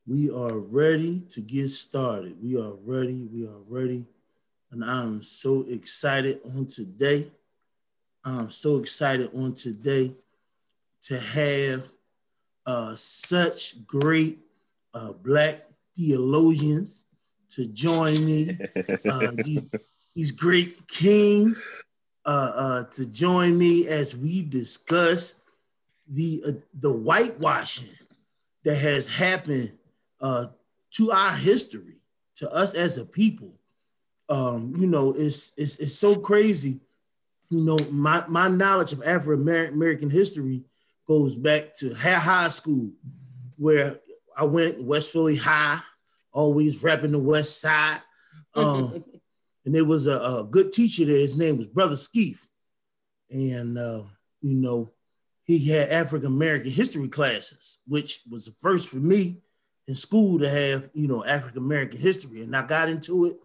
We are ready to get started. We are ready. We are ready. And I'm so excited on today. I'm so excited on today to have such great Black theologians to join me. These great kings to join me as we discuss the whitewashing that has happened to our history, to us as a people. It's so crazy. My knowledge of African-American history goes back to high school, where I went West Philly High, always repping the West Side. And there was a good teacher there. His name was Brother Skeef. And, he had African-American history classes, which was the first for me in school to have, African-American history. And I got into it,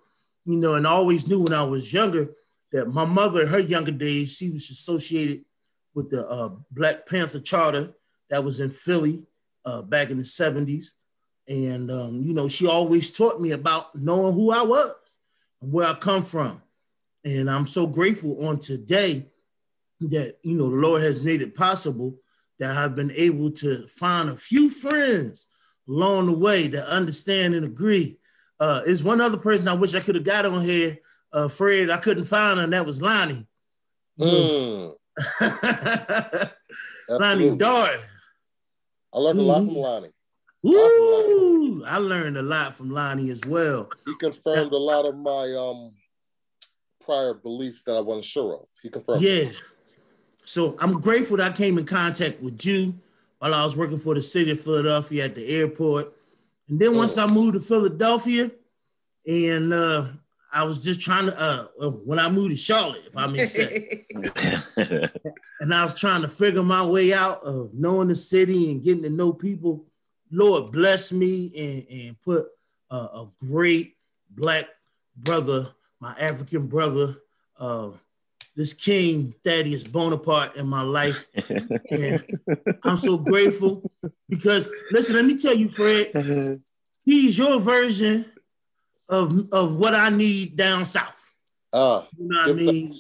and I always knew when I was younger that my mother, in her younger days, she was associated with the Black Panther Charter that was in Philly back in the 70s. And, she always taught me about knowing who I was and where I come from. And I'm so grateful on today that, the Lord has made it possible that I've been able to find a few friends along the way that understand and agree. There's one other person I wish I could have got on here, Fred. I couldn't find her, and that was Lonnie. Lonnie Dart. I learned a lot from Lonnie. Woo! I learned a lot from Lonnie as well. He confirmed a lot of my prior beliefs that I wasn't sure of. He confirmed. Yeah. So I'm grateful that I came in contact with you while I was working for the city of Philadelphia at the airport. And then once I moved to Philadelphia, and I was just trying to, when I moved to Charlotte, if I may say, and I was trying to figure my way out of knowing the city and getting to know people. Lord bless me and put a great Black brother, my African brother, this King Thaddeus Bonaparte in my life. And I'm so grateful because, listen, let me tell you, Fred, he's your version of what I need down south. You know what I mean?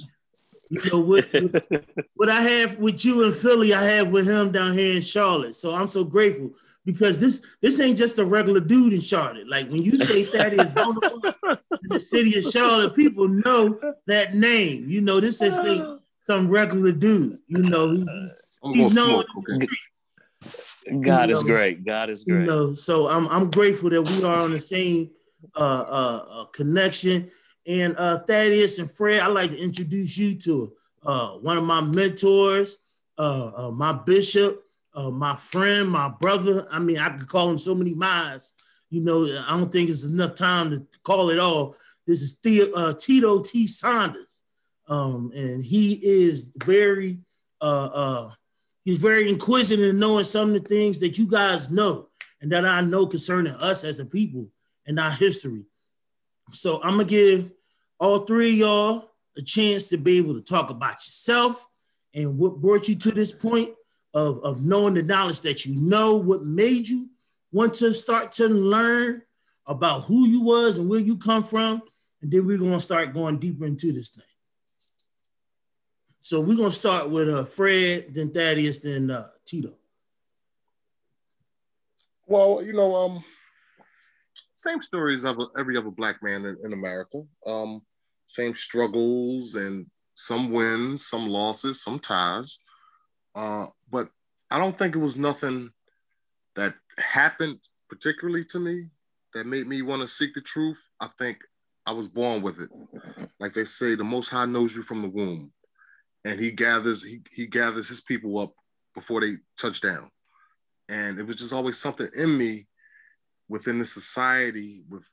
What I have with you in Philly, I have with him down here in Charlotte. So I'm so grateful because this ain't just a regular dude in Charlotte. Like when you say Thaddeus Bonaparte in the city of Charlotte, people know that name. This is some regular dude. He's known. God is great. God is great. So I'm grateful that we are on the same connection. And Thaddeus and Fred, I'd like to introduce you to one of my mentors, my bishop, my friend, my brother. I mean, I could call him so many miles. I don't think it's enough time to call it all. This is Tito T. Saunders. And he is very inquisitive in knowing some of the things that you guys know and that I know concerning us as a people and our history. So I'm going to give all three of y'all a chance to be able to talk about yourself and what brought you to this point of knowing the knowledge that you know, what made you want to start to learn about who you was and where you come from. And then we're going to start going deeper into this thing. So we're going to start with Fred, then Thaddeus, then Tito. Well, same stories of every other Black man in America. Same struggles and some wins, some losses, some ties. But I don't think it was nothing that happened particularly to me that made me want to seek the truth. I think I was born with it. Like they say, the Most High knows you from the womb, and he gathers his people up before they touch down. And it was just always something in me within the society with,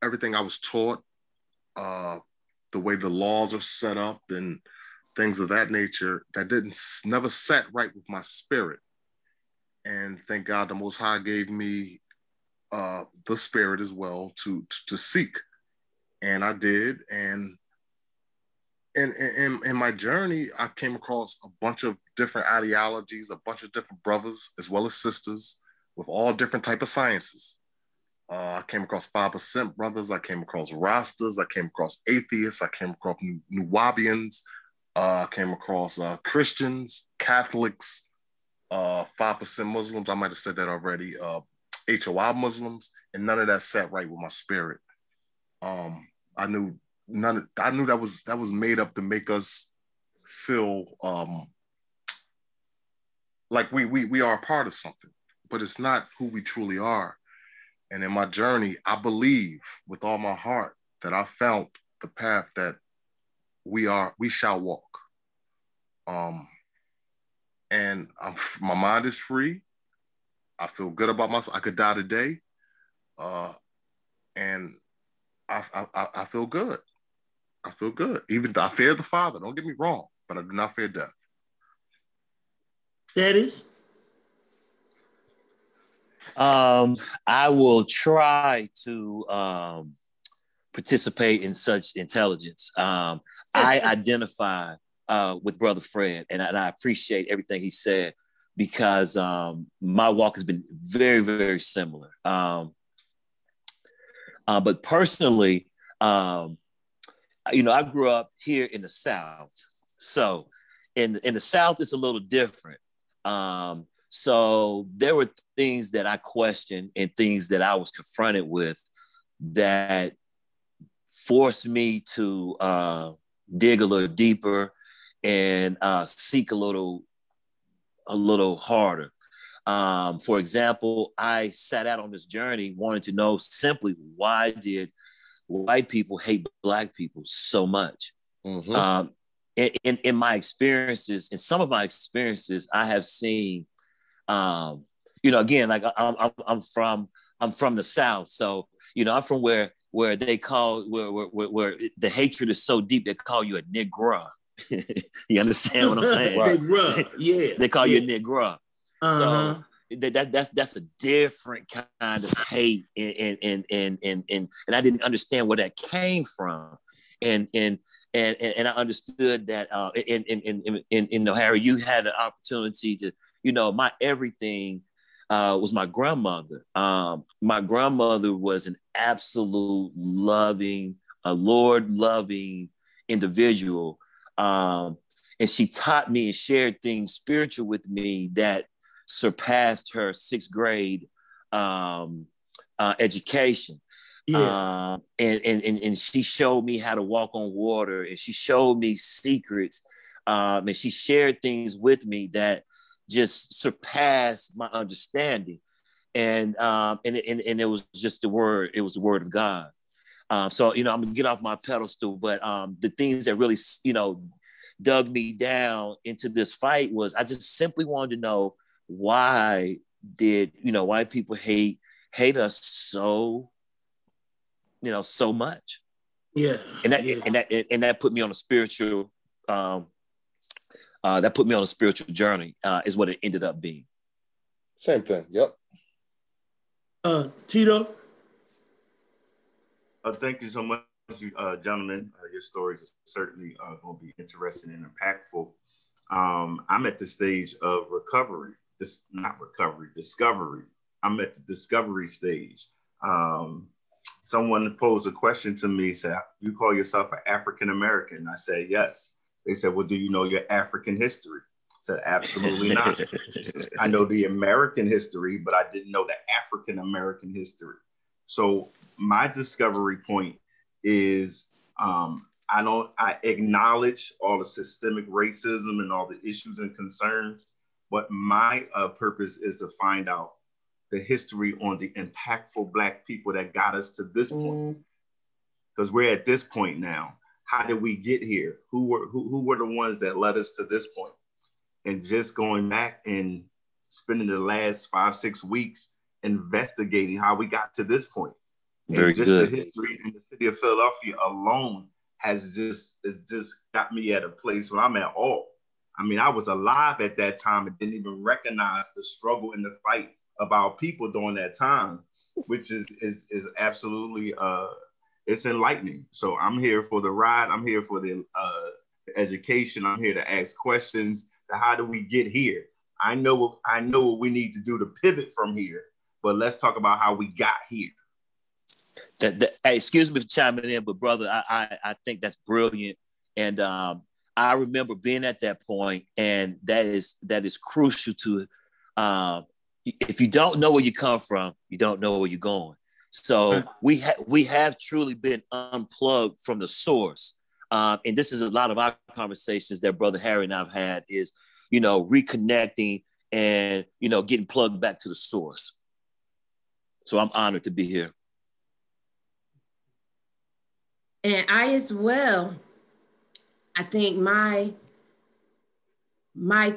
everything I was taught, the way the laws are set up and things of that nature that never sat right with my spirit. And thank God the Most High gave me the spirit as well to seek. And I did. And in my journey, I came across a bunch of different ideologies, a bunch of different brothers as well as sisters with all different type of sciences. I came across 5% brothers. I came across Rastas. I came across atheists. I came across Nuwabians. I came across Christians, Catholics, 5% Muslims. I might have said that already. HOI Muslims, and none of that sat right with my spirit. I knew that was made up to make us feel like we are a part of something, but it's not who we truly are. And in my journey, I believe with all my heart that I found the path that we shall walk. And my mind is free. I feel good about myself. I could die today, and I feel good. I feel good. Even I fear the Father. Don't get me wrong, but I do not fear death. That is. I will try to participate in such intelligence. I identify with Brother Fred, and I appreciate everything he said, because my walk has been very, very similar. But personally, I grew up here in the South. So in the South, it's a little different. So there were things that I questioned and things that I was confronted with that forced me to dig a little deeper and seek a little harder. For example, I set out on this journey wanting to know simply, why did white people hate Black people so much? Mm-hmm. In my experiences, in some of my experiences, I have seen, again, like I'm from the South, so I'm from where they call where the hatred is so deep they call you a Negro. You understand what I'm saying? Negro, yeah. They call you a Negro. So that's a different kind of hate, and I didn't understand where that came from, and I understood that in Harry, you had the opportunity to, my everything was my grandmother. My grandmother was an absolute loving, a Lord loving individual. And she taught me and shared things spiritual with me that surpassed her sixth grade education. Yeah. And she showed me how to walk on water, and she showed me secrets. And she shared things with me that just surpassed my understanding. And it was just the word. It was the word of God. So, I'm gonna get off my pedestal, but the things that really, dug me down into this fight was, I just simply wanted to know, why did, white people hate us so, so much? Yeah. And that put me on a spiritual, journey, is what it ended up being. Same thing. Yep. Tito. Thank you so much, gentlemen. Your stories are certainly going to be interesting and impactful. I'm at the stage of recovery. Discovery. I'm at the discovery stage. Someone posed a question to me, said, "You call yourself an African American?" I said, "Yes." They said, "Well, do you know your African history?" I said, "Absolutely not." I know the American history, but I didn't know the African American history. So my discovery point is, I acknowledge all the systemic racism and all the issues and concerns, but my purpose is to find out the history on the impactful Black people that got us to this point. Because we're at this point now. How did we get here? Who were the ones that led us to this point? And just going back and spending the last 5-6 weeks investigating how we got to this point. Very and just good. The history in the city of Philadelphia alone has just got me at a place where I'm at awe. I mean, I was alive at that time and didn't even recognize the struggle and the fight of our people during that time, which is absolutely it's enlightening. So I'm here for the ride. I'm here for the education. I'm here to ask questions. How do we get here? I know what we need to do to pivot from here, but let's talk about how we got here. Hey, excuse me for chiming in, but brother, I think that's brilliant. And I remember being at that point, and that is crucial to it. If you don't know where you come from, you don't know where you're going. So we have truly been unplugged from the source. And this is a lot of our conversations that Brother Harry and I've had is, reconnecting and, getting plugged back to the source. So I'm honored to be here. And I as well, I think my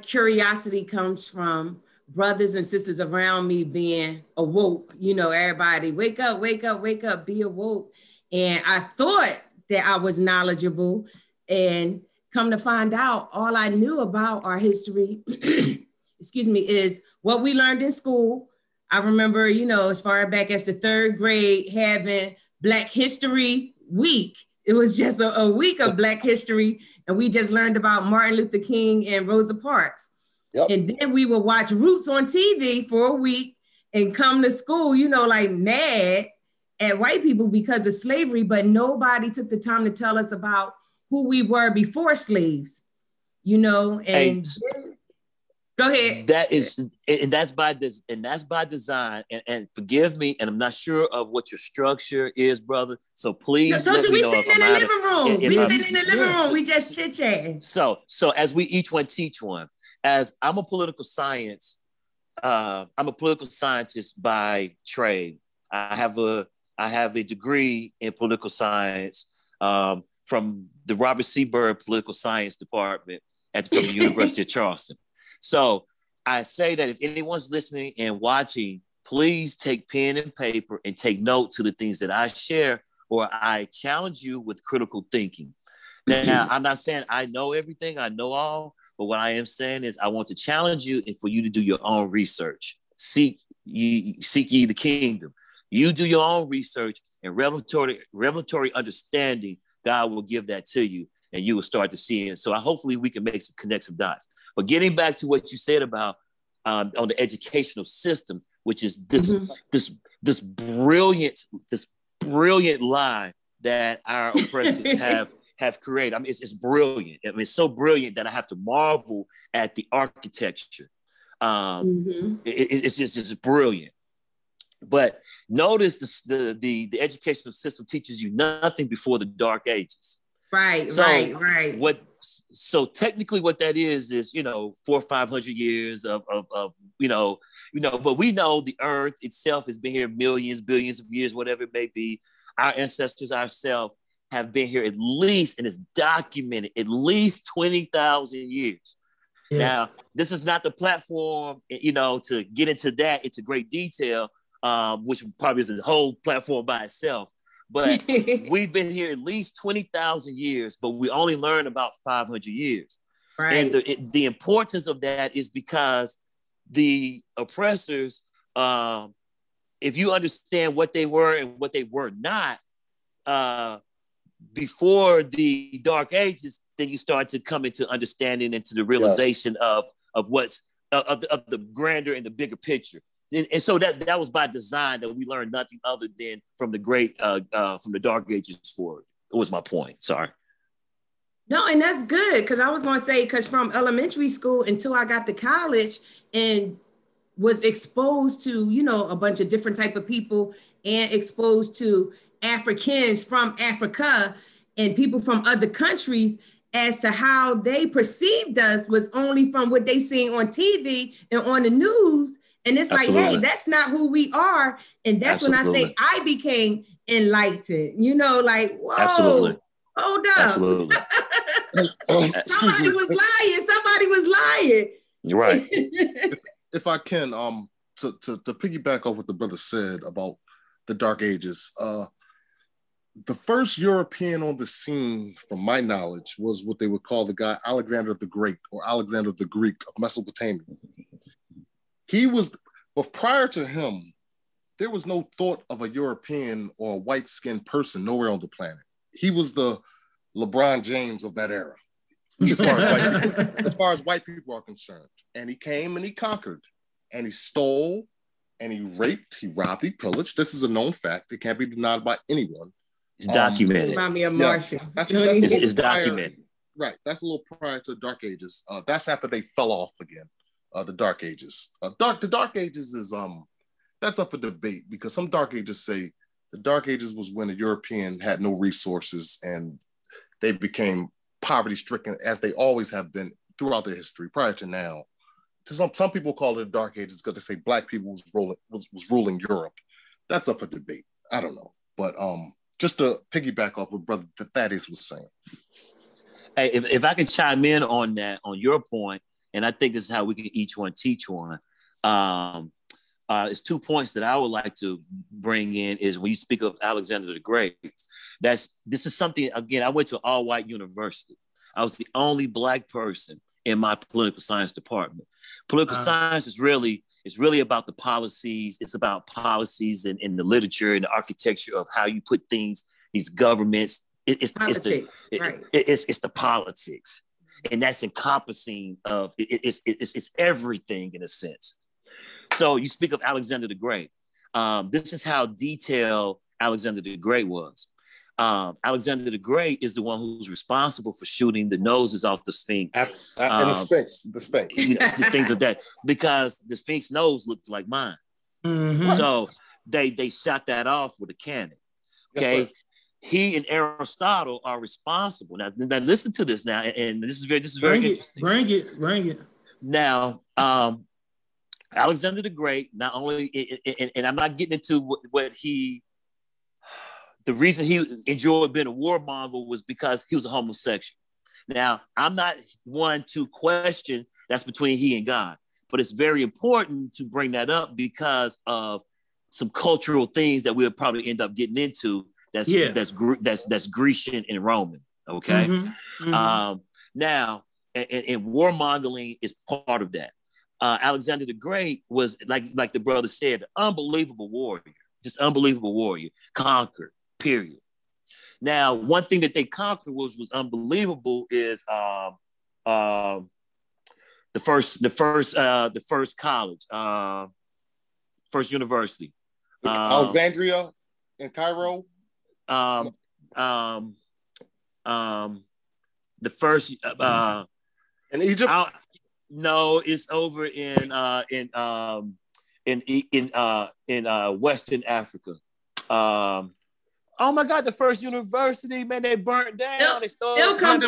curiosity comes from brothers and sisters around me being awoke, everybody wake up, wake up, wake up, be awoke. And I thought that I was knowledgeable, and come to find out all I knew about our history, excuse me, is what we learned in school. I remember, as far back as the third grade, having Black History Week. It was just a week of Black history, and we just learned about Martin Luther King and Rosa Parks. Yep. And then we would watch Roots on TV for a week and come to school, like mad at white people because of slavery, but nobody took the time to tell us about who we were before slaves, and hey, go ahead. That's by design. And forgive me, and I'm not sure of what your structure is, brother. So please. No, we sitting in the living room. We sitting in the living room. We just chit chatting. So as we each one teach one. As I'm a political scientist by trade. I have a degree in political science from the Robert C. Byrd Political Science Department from the University of Charleston. So I say that if anyone's listening and watching, please take pen and paper and take note to the things that I share, or I challenge you with critical thinking. Now, I'm not saying I know everything, I know all, but what I am saying is I want to challenge you and for you to do your own research. Seek ye the kingdom. You do your own research and revelatory understanding. God will give that to you, and you will start to see it. So hopefully we can connect some dots. But getting back to what you said about on the educational system, which is this brilliant lie that our oppressors have created. I mean, it's brilliant. I mean, it's so brilliant that I have to marvel at the architecture. It's just brilliant. But notice the educational system teaches you nothing before the Dark Ages. Right. So technically what that is 400 or 500 years of but we know the earth itself has been here millions, billions of years, whatever it may be. Our ancestors ourselves have been here at least, and it's documented, at least 20,000 years. Yes. Now, this is not the platform, to get into that into great detail, which probably is a whole platform by itself. But we've been here at least 20,000 years, but we only learn about 500 years. Right. And the importance of that is because the oppressors, if you understand what they were and what they were not, before the Dark Ages, then you start to come into understanding, into the realization of what's of the grander and the bigger picture. And so that was by design, that we learned nothing other than from the from the Dark Ages forward. It was my point. Sorry. No, and that's good, because I was going to say, because from elementary school until I got to college and was exposed to, a bunch of different type of people, and exposed to Africans from Africa and people from other countries, as to how they perceived us was only from what they seen on TV and on the news. And it's Absolutely. Like, hey, that's not who we are. And that's Absolutely. When I think I became enlightened, like, whoa, Absolutely. Hold up. Absolutely. Somebody was lying. You're right. If I can, to piggyback off what the brother said about the Dark Ages, the first European on the scene, from my knowledge, was what they would call the guy Alexander the Great, or Alexander the Greek of Mesopotamia. But prior to him, there was no thought of a European or a white-skinned person nowhere on the planet. He was the LeBron James of that era. as far as white people are concerned. And he came and he conquered, and he stole, and he raped, he robbed, he pillaged. This is a known fact. It can't be denied by anyone. It's documented. Remind me of Marshall. Yes, it's documented. Right. That's a little prior to the Dark Ages. That's after they fell off again. The Dark Ages. The Dark Ages is that's up for debate, because some Dark Ages say the Dark Ages was when the European had no resources and they became poverty-stricken, as they always have been throughout their history prior to now. To some people call it the Dark Ages because they say black people was ruling Europe. That's up for debate. I don't know, but just to piggyback off what Brother Thaddeus was saying. Hey, if I could chime in on that, on your point, and I think this is how we can each one teach one. It's 2 points that I would like to bring in. Is when you speak of Alexander the Great, this is something, again, I went to an all-white university. I was the only black person in my political science department. Political science is really about the policies. It's about policies and the literature and the architecture of how you put things, these governments. It's the politics, and that's encompassing of it's everything in a sense. So you speak of Alexander the Great. This is how detailed Alexander the Great was. Alexander the Great is the one who's responsible for shooting the noses off the Sphinx. And the Sphinx. The things of that, because the Sphinx nose looked like mine. Mm-hmm. So they shot that off with a cannon. Okay. Yes, he and Aristotle are responsible. Now listen to this now, and this is very interesting. Bring it. Now, Alexander the Great, not only, and I'm not getting into what he. The reason he enjoyed being a warmonger was because he was a homosexual. Now, I'm not one to question that's between he and God, but it's very important to bring that up because of some cultural things that we'll probably end up getting into. That's Grecian and Roman. Okay. Mm-hmm. Mm-hmm. Now, and warmongering is part of that. Alexander the Great was like the brother said, unbelievable warrior, just unbelievable warrior, conquered. Period. Now, one thing that they conquered was unbelievable is the first college, first university, Alexandria in Cairo. The first in Egypt. No, it's over in Western Africa. Oh my God, the first university, man, they burnt down. They'll come to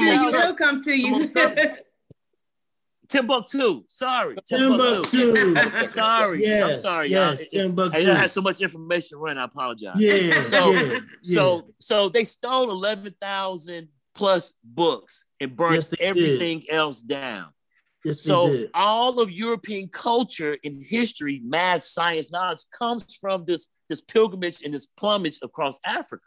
you. Timbuktu. Sorry. Timbuktu. Sorry. Yes, I'm sorry, yes, y'all. Timbuktu. I had so much information running. I apologize. Yeah. So they stole 11,000 plus books and burnt everything else down. Yes, so all of European culture and history, math, science, knowledge comes from this pilgrimage and this plumage across Africa.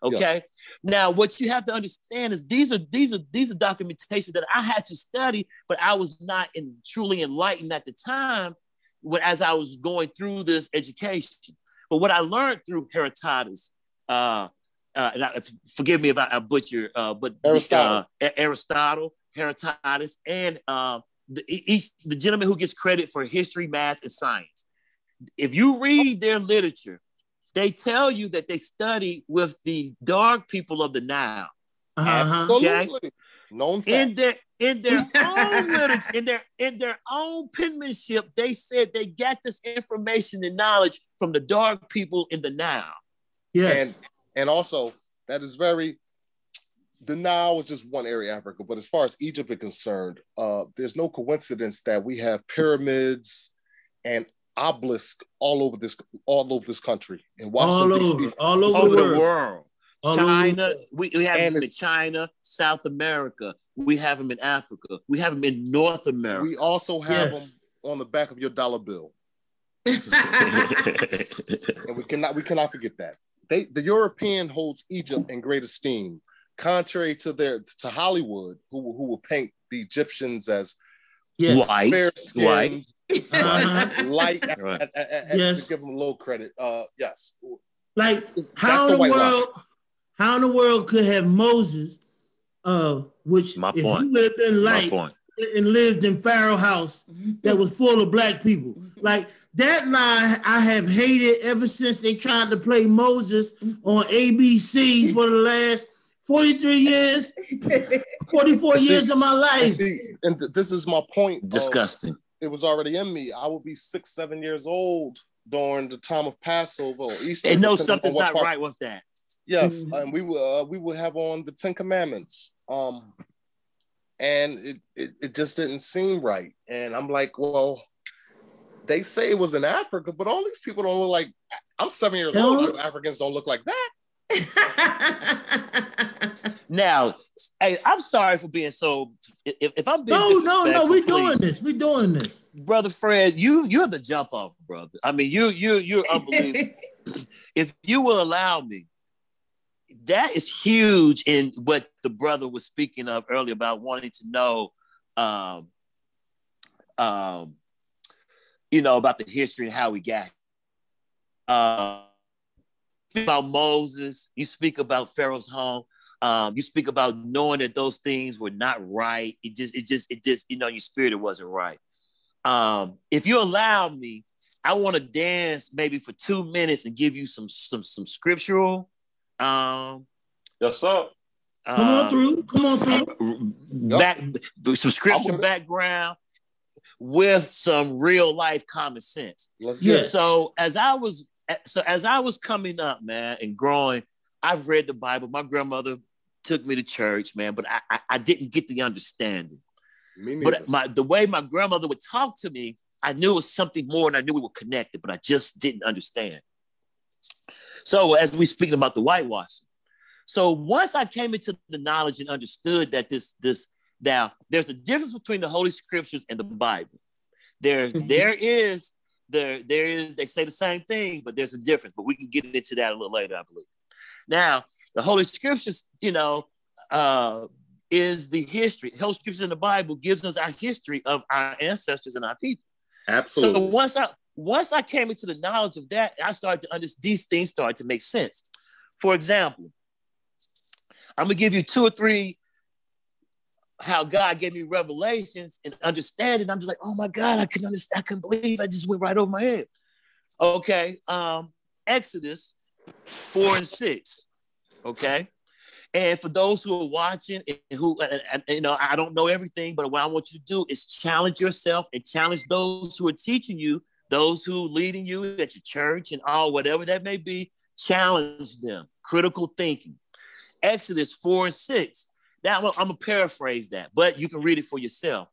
Okay. Yes. Now, what you have to understand is these are documentations that I had to study, but I was not truly enlightened at the time as I was going through this education. But what I learned through Herodotus, forgive me if I butcher, but Aristotle, Herodotus, and the gentleman who gets credit for history, math, and science. If you read their literature, they tell you that they study with the dark people of the Nile. Absolutely. Okay? Known fact. In their own literature, in their own penmanship, they said they got this information and knowledge from the dark people in the Nile. Yes. And also that is the Nile is just one area of Africa, but as far as Egypt is concerned, there's no coincidence that we have pyramids and obelisk all over this country in Washington, all over the world. China, we have them in China, South America. We have them in Africa. We have them in North America. We also have them on the back of your dollar bill. And we cannot forget that. The European holds Egypt in great esteem, contrary to Hollywood, who will paint the Egyptians as white, light. Right. To give them a little credit. Yes. Like how in the world could have Moses Which My if point. you lived in light and lived in Pharaoh house that was full of black people, like that lie I have hated ever since they tried to play Moses on ABC for the last 43 years, 44 years of my life. And this is my point. Disgusting. It was already in me. I would be 6, 7 years old during the time of Passover or Easter. And know something's not right with that. Yes, and we would have on the 10 Commandments. And it just didn't seem right. And I'm like, well, they say it was in Africa, but all these people don't look like. I'm 7 years old. Africans don't look like that. Now, hey, I'm sorry for being so. If I'm being no, we're doing this. We're doing this, brother Fred. You're the jump off, brother. I mean, you're unbelievable. If you will allow me, that is huge in what the brother was speaking of earlier about wanting to know, about the history and how we got here. About Moses, you speak about Pharaoh's home. You speak about knowing that those things were not right. It just, your spirit wasn't right. If you allow me, I want to dance maybe for 2 minutes and give you some scriptural. Yes, sir. Come on through. Some scripture background with some real life common sense. Let's get it. So as I was coming up, man, and growing, I've read the Bible. My grandmother took me to church, man, but I didn't get the understanding. Me neither. But the way my grandmother would talk to me, I knew it was something more, and I knew we were connected, but I just didn't understand. So as we speaking about the whitewashing, so once I came into the knowledge and understood that now there's a difference between the Holy Scriptures and the Bible. There is they say the same thing, but there's a difference. But we can get into that a little later, I believe. Now, the Holy Scriptures, is the history. The Holy Scriptures in the Bible gives us our history of our ancestors and our people. Absolutely. So once I came into the knowledge of that, I started to understand these things started to make sense. For example, I'm gonna give you 2 or 3 how God gave me revelations and understanding. I'm just like, oh my God, I couldn't understand. I couldn't believe I just went right over my head. Okay, Exodus 4 and 6. Okay, and for those who are watching and who, I don't know everything, but what I want you to do is challenge yourself and challenge those who are teaching you, those who are leading you at your church and all, whatever that may be, challenge them. Critical thinking. Exodus 4 and 6. Now, I'm going to paraphrase that, but you can read it for yourself.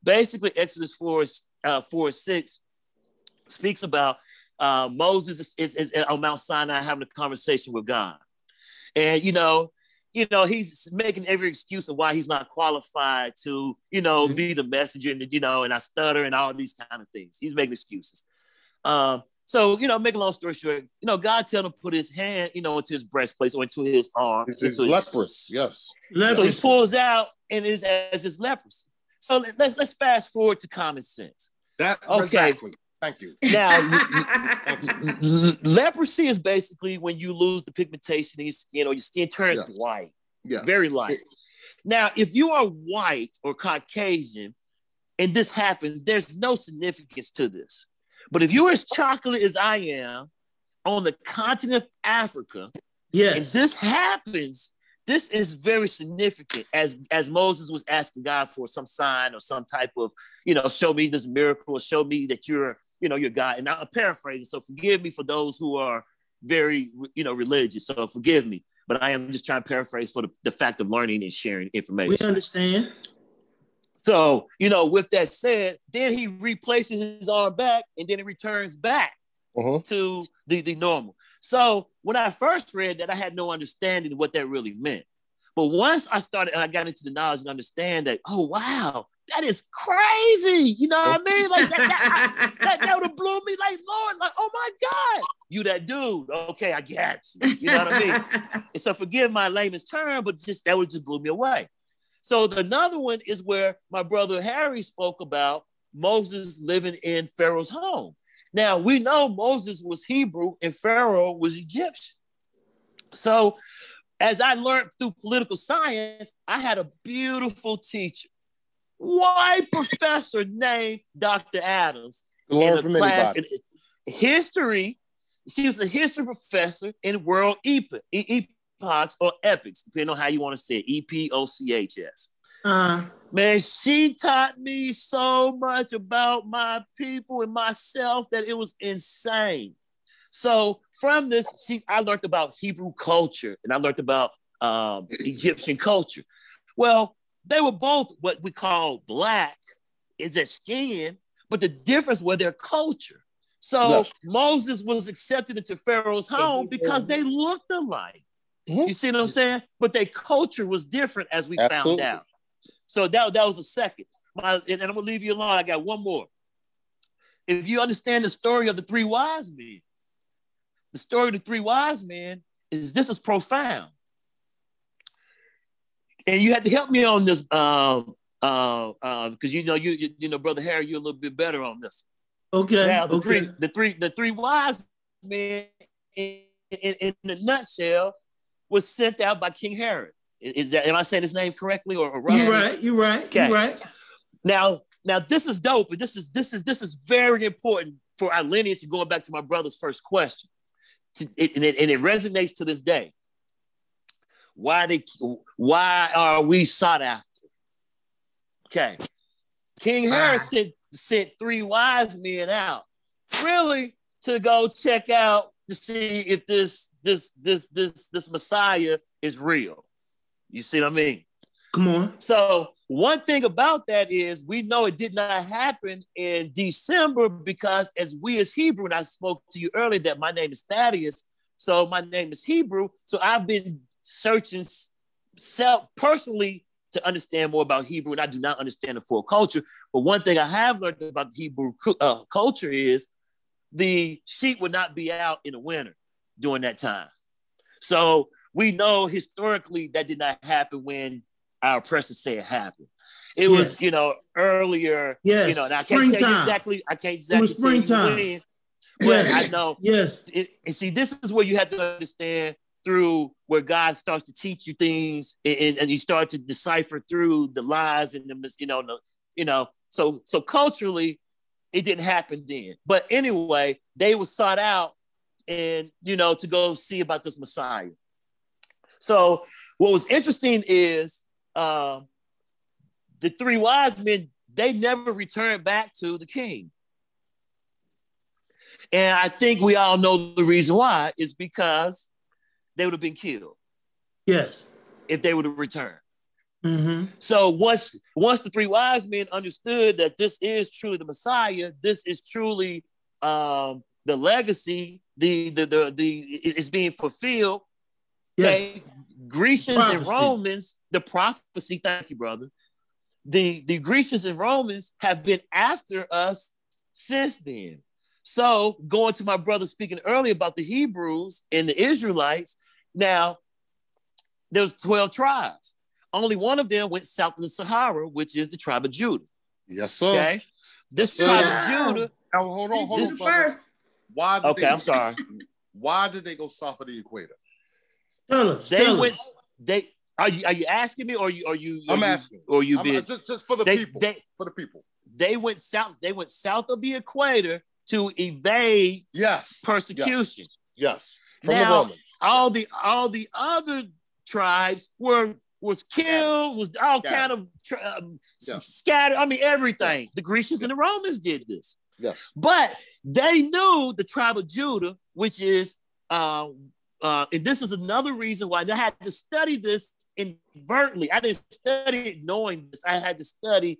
Basically, Exodus 4 and 6 speaks about Moses is on Mount Sinai having a conversation with God. And, he's making every excuse of why he's not qualified to, be the messenger and I stutter and all these kind of things. He's making excuses. So, make a long story short, God tell him to put his hand, into his breastplate or into his arm. He's leprous, yes. So he pulls out and it is as his leprosy. So let's fast forward to common sense. Exactly. Thank you. Now, leprosy is basically when you lose the pigmentation in your skin or your skin turns white. Yes. Very light. Now, if you are white or Caucasian and this happens, there's no significance to this. But if you're as chocolate as I am on the continent of Africa, and this happens, this is very significant as Moses was asking God for some sign or some type of, show me this miracle or show me that you're God. And I'm paraphrasing, so forgive me for those who are very, religious. So forgive me, but I am just trying to paraphrase for the fact of learning and sharing information. We understand. So, with that said, then he replaces his arm back and then it returns back to the normal. So when I first read that, I had no understanding of what that really meant. But once I started and I got into the knowledge and understand that, oh, wow, that is crazy. You know what I mean? Like that would have blew me like, Lord, like, oh my God, you that dude. Okay, I got you. You know what I mean? And so forgive my layman's term, but that would just blew me away. So another one is where my brother Harry spoke about Moses living in Pharaoh's home. Now, we know Moses was Hebrew and Pharaoh was Egyptian. So as I learned through political science, I had a beautiful teacher, white professor named Dr. Adams. Learn from class anybody. in history. She was a history professor in world epochs or epics, depending on how you want to say it, EPOCHS. Man, she taught me so much about my people and myself that it was insane. So from this, I learned about Hebrew culture and I learned about Egyptian culture. Well, they were both what we call black, is their skin, but the difference was their culture. So yes. Moses was accepted into Pharaoh's home because they looked alike. Mm-hmm. You see what I'm saying? But their culture was different, as we found out. So that was a second. And I'm gonna leave you alone. I got one more. If you understand the story of the three wise men, the story of the three wise men this is profound. And you had to help me on this, because you know, Brother Harry, you're a little bit better on this. Okay. Now the three wise men in the nutshell was sent out by King Herod. Am I saying his name correctly or wrong? You're right. Okay. You're right. Now this is dope, and this is very important for our lineage. Going back to my brother's first question, and it resonates to this day. Why are we sought after? Okay, King Herod sent three wise men out, really to go check out to see if this Messiah is real. You see what I mean? Come on. So one thing about that is we know it did not happen in December because as Hebrew, and I spoke to you earlier that my name is Thaddeus, so my name is Hebrew. So I've been searching personally to understand more about Hebrew, and I do not understand the full culture. But one thing I have learned about the Hebrew culture is the sheep would not be out in the winter during that time. So we know historically that did not happen when our oppressors say it happened. It was, earlier. Yes. And I can't tell you exactly. It was springtime. When, but I know. Yes. And see, this is where you have to understand through where God starts to teach you things, and you start to decipher through the lies and the So culturally, it didn't happen then. But anyway, they were sought out, and to go see about this Messiah. So what was interesting is the three wise men, they never returned back to the king. And I think we all know the reason why is because they would have been killed. Yes. If they would have returned. Mm-hmm. So once the three wise men understood that this is truly the Messiah, this is truly the legacy, it's being fulfilled. Yes. Okay? Grecians and Romans, the prophecy, thank you, brother. The Grecians and Romans have been after us since then. So going to my brother speaking earlier about the Hebrews and the Israelites, now there's 12 tribes. Only one of them went south of the Sahara, which is the tribe of Judah. Yes, sir. Okay. This tribe of Judah. Now, hold on. First. I'm sorry. Why did they go south of the equator? Are you asking me, or you? I'm asking. Or you been just for the people. For the people. They went south. They went south of the equator to evade persecution. Yes. From now, the Romans. All the other tribes was killed, was all kind of scattered. I mean, everything. Yes. The Grecians and the Romans did this. Yes. But they knew the tribe of Judah, which is, and this is another reason why I had to study this inadvertently. I didn't study it knowing this. I had to study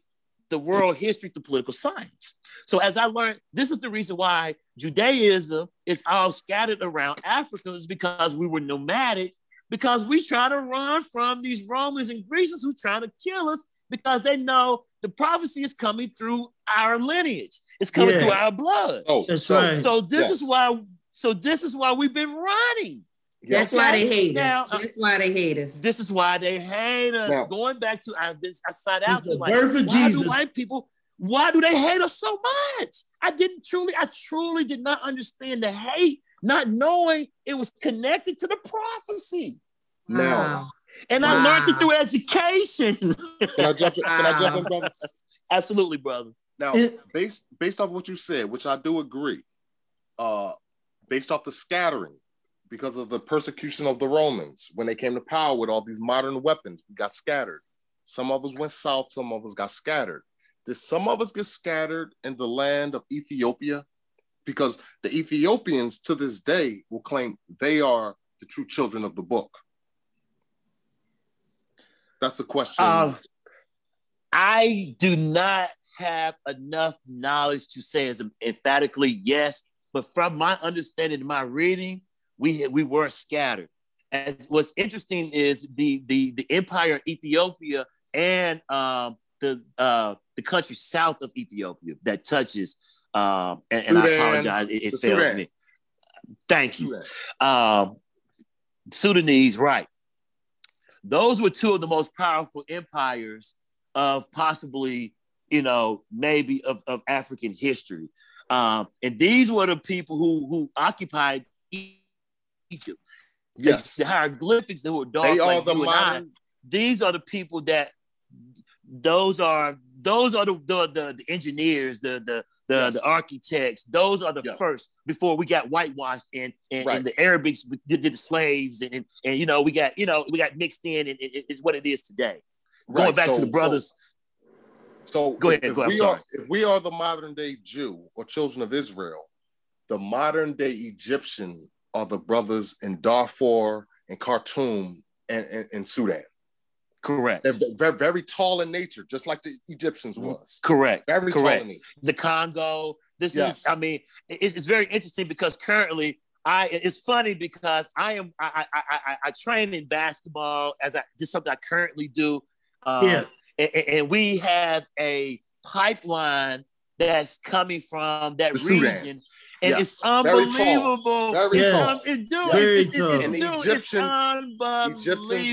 the world history through political science. So as I learned, this is the reason why Judaism is all scattered around Africa, is because we were nomadic, because we try to run from these Romans and Grecians who trying to kill us, because they know the prophecy is coming through our lineage. It's coming through our blood. Oh, that's right. So this is why we've been running. That's why they hate us. That's why they hate us. This is why they hate us. Now, going back to I side out to like, birth of Jesus. Do white people? Why do they hate us so much? I truly did not understand the hate, not knowing it was connected to the prophecy. Now, and I learned it through education. Can I jump in, brother? Absolutely, brother. Now, based off what you said, which I do agree, based off the scattering, because of the persecution of the Romans, when they came to power with all these modern weapons, we got scattered. Some of us went south, some of us got scattered. Did some of us get scattered in the land of Ethiopia? Because the Ethiopians to this day will claim they are the true children of the book. That's a question. I do not have enough knowledge to say as emphatically yes, but from my understanding, my reading, we were scattered. As what's interesting is the empire of Ethiopia and the country south of Ethiopia that touches and I apologize, it fails Sudan. Me. Thank you. Sudanese, right? Those were two of the most powerful empires of possibly, maybe of African history. And these were the people who occupied Egypt. Yes. The hieroglyphics that were dark. They are the modern. These are the people that. Those are the engineers, the architects. Those are the first before we got whitewashed and the Arabics did the slaves and we got mixed in and it's what it is today. Right. Going back to the brothers. So go ahead. If we are the modern day Jew or children of Israel, the modern day Egyptian are the brothers in Darfur and Khartoum and Sudan. Correct. They're very, very tall in nature, just like the Egyptians was. Correct. Very tall in nature. The Congo. This is, it's very interesting because currently it's funny because I train in basketball this is something I currently do. And we have a pipeline that's coming from that region. And it's unbelievable. Very tall. And the Egyptians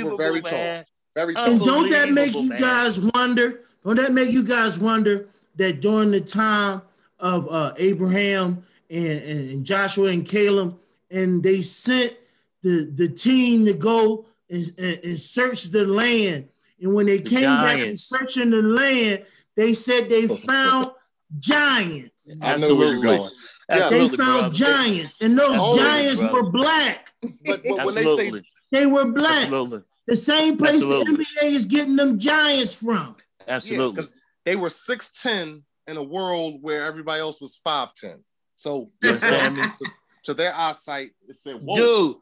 were very tall. And don't that make you guys wonder? Don't that make you guys wonder that during the time of Abraham and Joshua and Caleb, and they sent the team to go and search the land, and when they came back and searching the land, they said they found giants. I know where you're going. They found giants, and those giants were black. But when they say they were black. The same place the NBA is getting them giants from. Absolutely. Because they were 6'10" in a world where everybody else was 5'10". So to their eyesight, it said, whoa. Dude,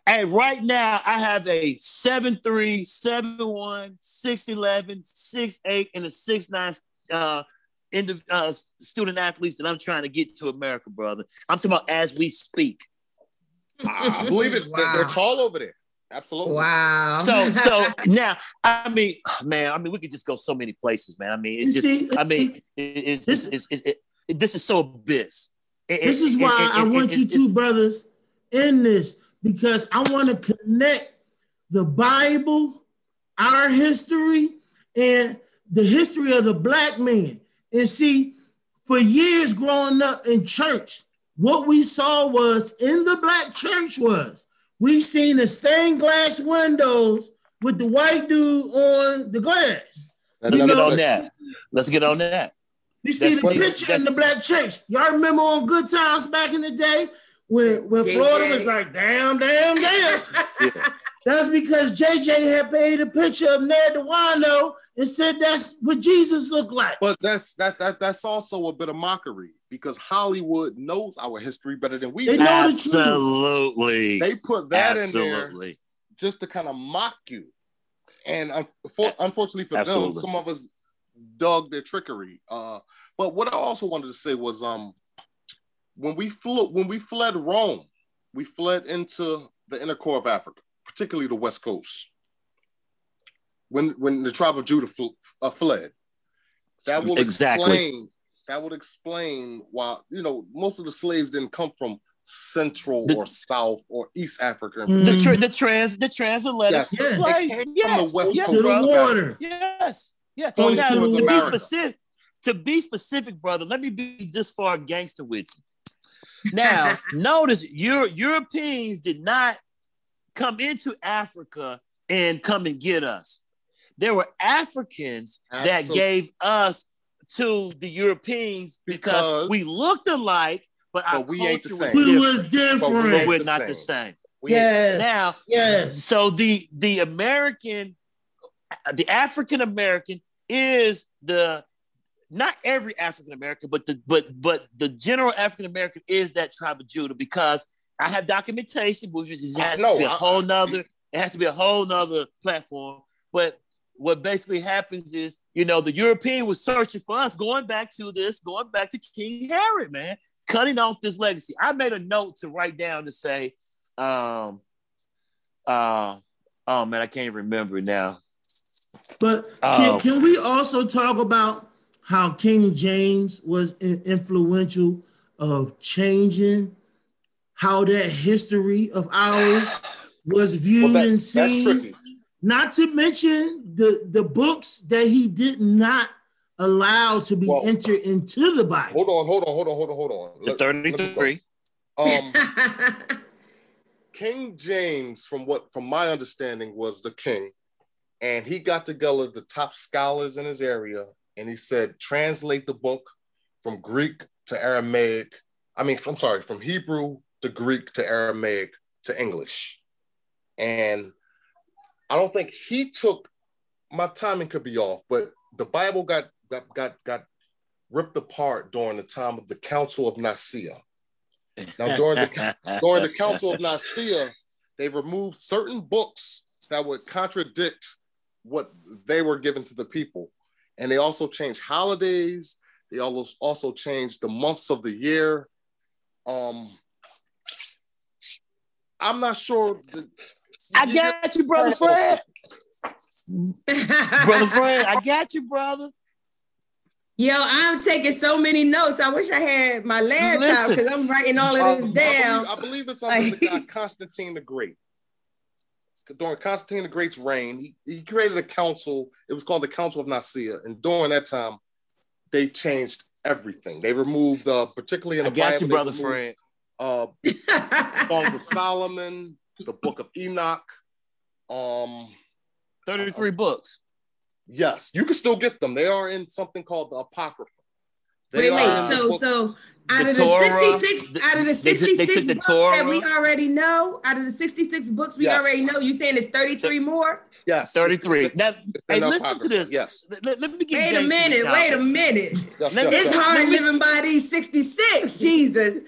and right now I have a 7'3", 7'1", 6'11", 6'8", and a 6'9" student athletes that I'm trying to get to America, brother. I'm talking about as we speak. I believe it. Wow. They're tall over there. Absolutely. Wow. So now, we could just go so many places, man. This is so abyss. This is why I want you two brothers in this, because I want to connect the Bible, our history, and the history of the black man. And see, for years growing up in church, what we saw was in the black church was we seen the stained glass windows with the white dude on the glass. Let's get on that. You see the picture in the black church. Y'all remember on Good Times back in the day when Florida was like, damn. That's because JJ had paid a picture of Ned DeWano and said that's what Jesus looked like. But that's also a bit of mockery, because Hollywood knows our history better than we do. Absolutely. They put that in there just to kind of mock you. And unfortunately for them, some of us dug their trickery. But what I also wanted to say was when we fled Rome, we fled into the inner core of Africa, particularly the West Coast. When the tribe of Judah fled, that will explain why most of the slaves didn't come from Central or South or East Africa. The transatlantic slaves from the West Coast to the water. Yes. Yeah. To be specific, brother, let me be this far gangster with you. Now, notice Europeans did not come into Africa and come and get us. There were Africans that gave us to the Europeans because we looked alike, but our we culture ain't the same. We was different. But we're not the same. Now, so the African American is not every African American, but the general African American is that tribe of Judah, because I have documentation, which has to be a whole nother. It has to be a whole nother platform. But what basically happens is, the European was searching for us, going back to King Herod, man, cutting off this legacy. I made a note to write down to say, oh man, I can't remember it now. But can we also talk about how King James was influential of changing how that history of ours was viewed and seen? That's tricky. Not to mention the books that he did not allow to be entered into the Bible. Hold on. The 33. King James, from my understanding, was the king, and he got together the top scholars in his area, and he said, translate the book from Greek to Aramaic. From Hebrew to Greek to Aramaic to English. And I don't think he took, my timing could be off, but the Bible got ripped apart during the time of the Council of Nicaea. Now, during the Council of Nicaea, they removed certain books that would contradict what they were given to the people. And they also changed holidays. They also changed the months of the year. I'm not sure. I got you, Brother Fred. Brother Fred, I got you, brother. Yo, I'm taking so many notes. I wish I had my laptop because I'm writing all of this down. I believe it's under the guy Constantine the Great. During Constantine the Great's reign, he created a council. It was called the Council of Nazir. And during that time, they changed everything. They removed, particularly in the Bible, you, Brother Fred. Songs of Solomon, the Book of Enoch. 33 books. Yes, you can still get them. They are in something called the Apocrypha. Wait. So out of the 66 books that we already know, you saying it's 33 more? Yes. 33. Now, hey, listen to this. Yes. Let me get Wait a minute. It's hard living by these 66, Jesus.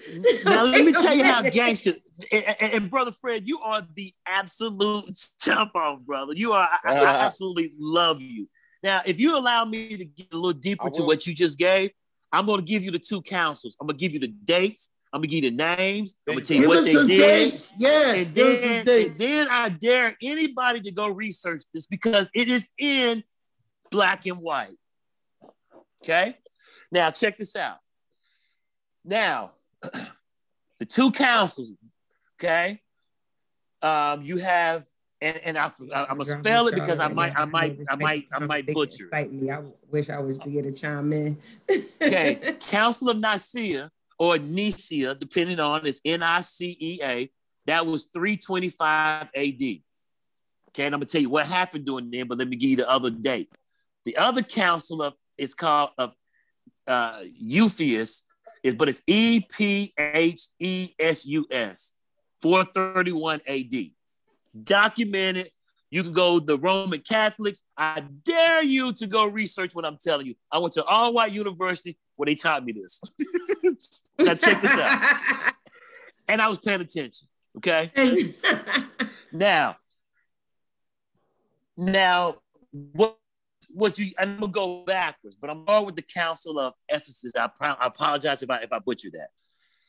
Now, let me tell you how gangster, and Brother Fred, you are the absolute jump off, brother. You are, I absolutely love you. Now, if you allow me to get a little deeper to what you just gave, I'm going to give you the two councils. I'm going to give you the dates. I'm going to give you the names. I'm going to tell you what they did. Dates. Yes. And then I dare anybody to go research this because it is in black and white. Okay? Now, check this out. Now, the two councils, okay? You have, and I'm gonna spell it because I might butcher it. I wish I was there to chime in. Okay, Council of Nicaea or Nicaea, depending on it's Nicea. That was 325 AD. Okay, and I'm gonna tell you what happened during then, but let me give you the other date. The other council is called Ephesus, but it's Ephesus, 431 AD. Documented. You can go the Roman Catholics. I dare you to go research what I'm telling you. I went to all-white university where they taught me this. Now check this out. And I was paying attention. Okay. Now, what you? I'm gonna go backwards, but I'm going with the Council of Ephesus. I apologize if I butcher that,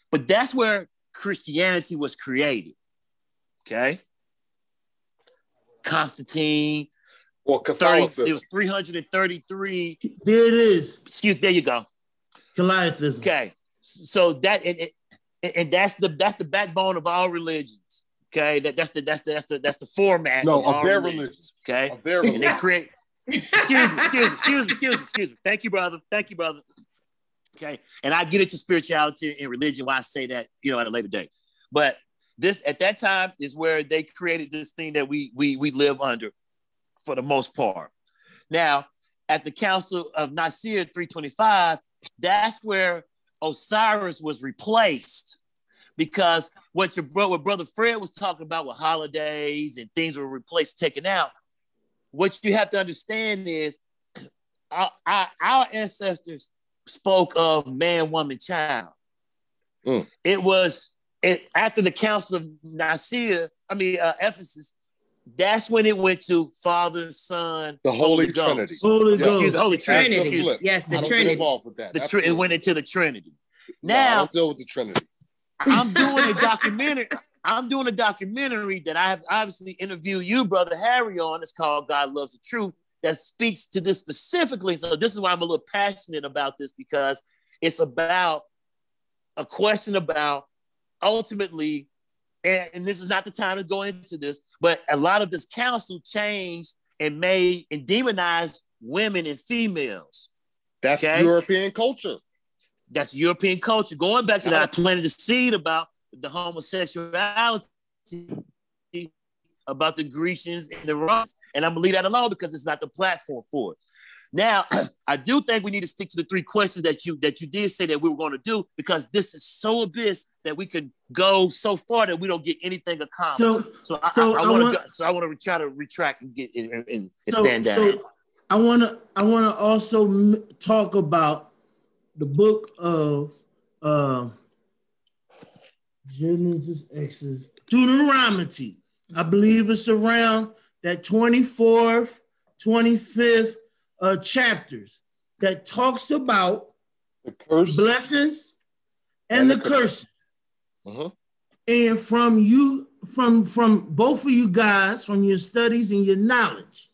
but that's where Christianity was created. Okay. Constantine. Or Catholicism. It was 333. There it is. There you go. Catholicism. Okay. So that and that's the backbone of all religions. Okay. That's the format of their religions. Okay. Of their religion. And they create. Excuse me. Thank you, brother. Okay. And I get into spirituality and religion why I say that, at a later date. But this at that time is where they created this thing that we live under for the most part. Now, at the Council of Nazir 325, that's where Osiris was replaced, because what Brother Fred was talking about with holidays and things were replaced, taken out. What you have to understand is our ancestors spoke of man, woman, child. It was after the Council of Nicaea, Ephesus. That's when it went to Father, Son, the Holy Trinity. Holy Ghost. Excuse the Holy Trinity. Trinity. Yes, the Trinity. Involved with that. It went into the Trinity. No, I Now don't deal with the Trinity. I'm doing a documentary. I'm doing a documentary that I have obviously interviewed you, Brother Harry, on. It's called God Loves the Truth, that speaks to this specifically. So this is why I'm a little passionate about this, because it's about a question about ultimately, and this is not the time to go into this, but a lot of this council changed and made and demonized women and females. That's European culture. That's European culture. Going back to that, I planted the seed about the homosexuality, about the Grecians and the Romans, and I'm gonna leave that alone because it's not the platform for it. Now, I do think we need to stick to the 3 questions that you did say that we were going to do, because this is so abyss that we could go so far that we don't get anything accomplished. So I want to try to retract and get and stand down. So I want to also talk about the book of Genesis, Exodus, Deuteronomy. I believe it's around that 24th, 25th chapters that talks about the curse, blessings and the curse. And from both of you guys, from your studies and your knowledge,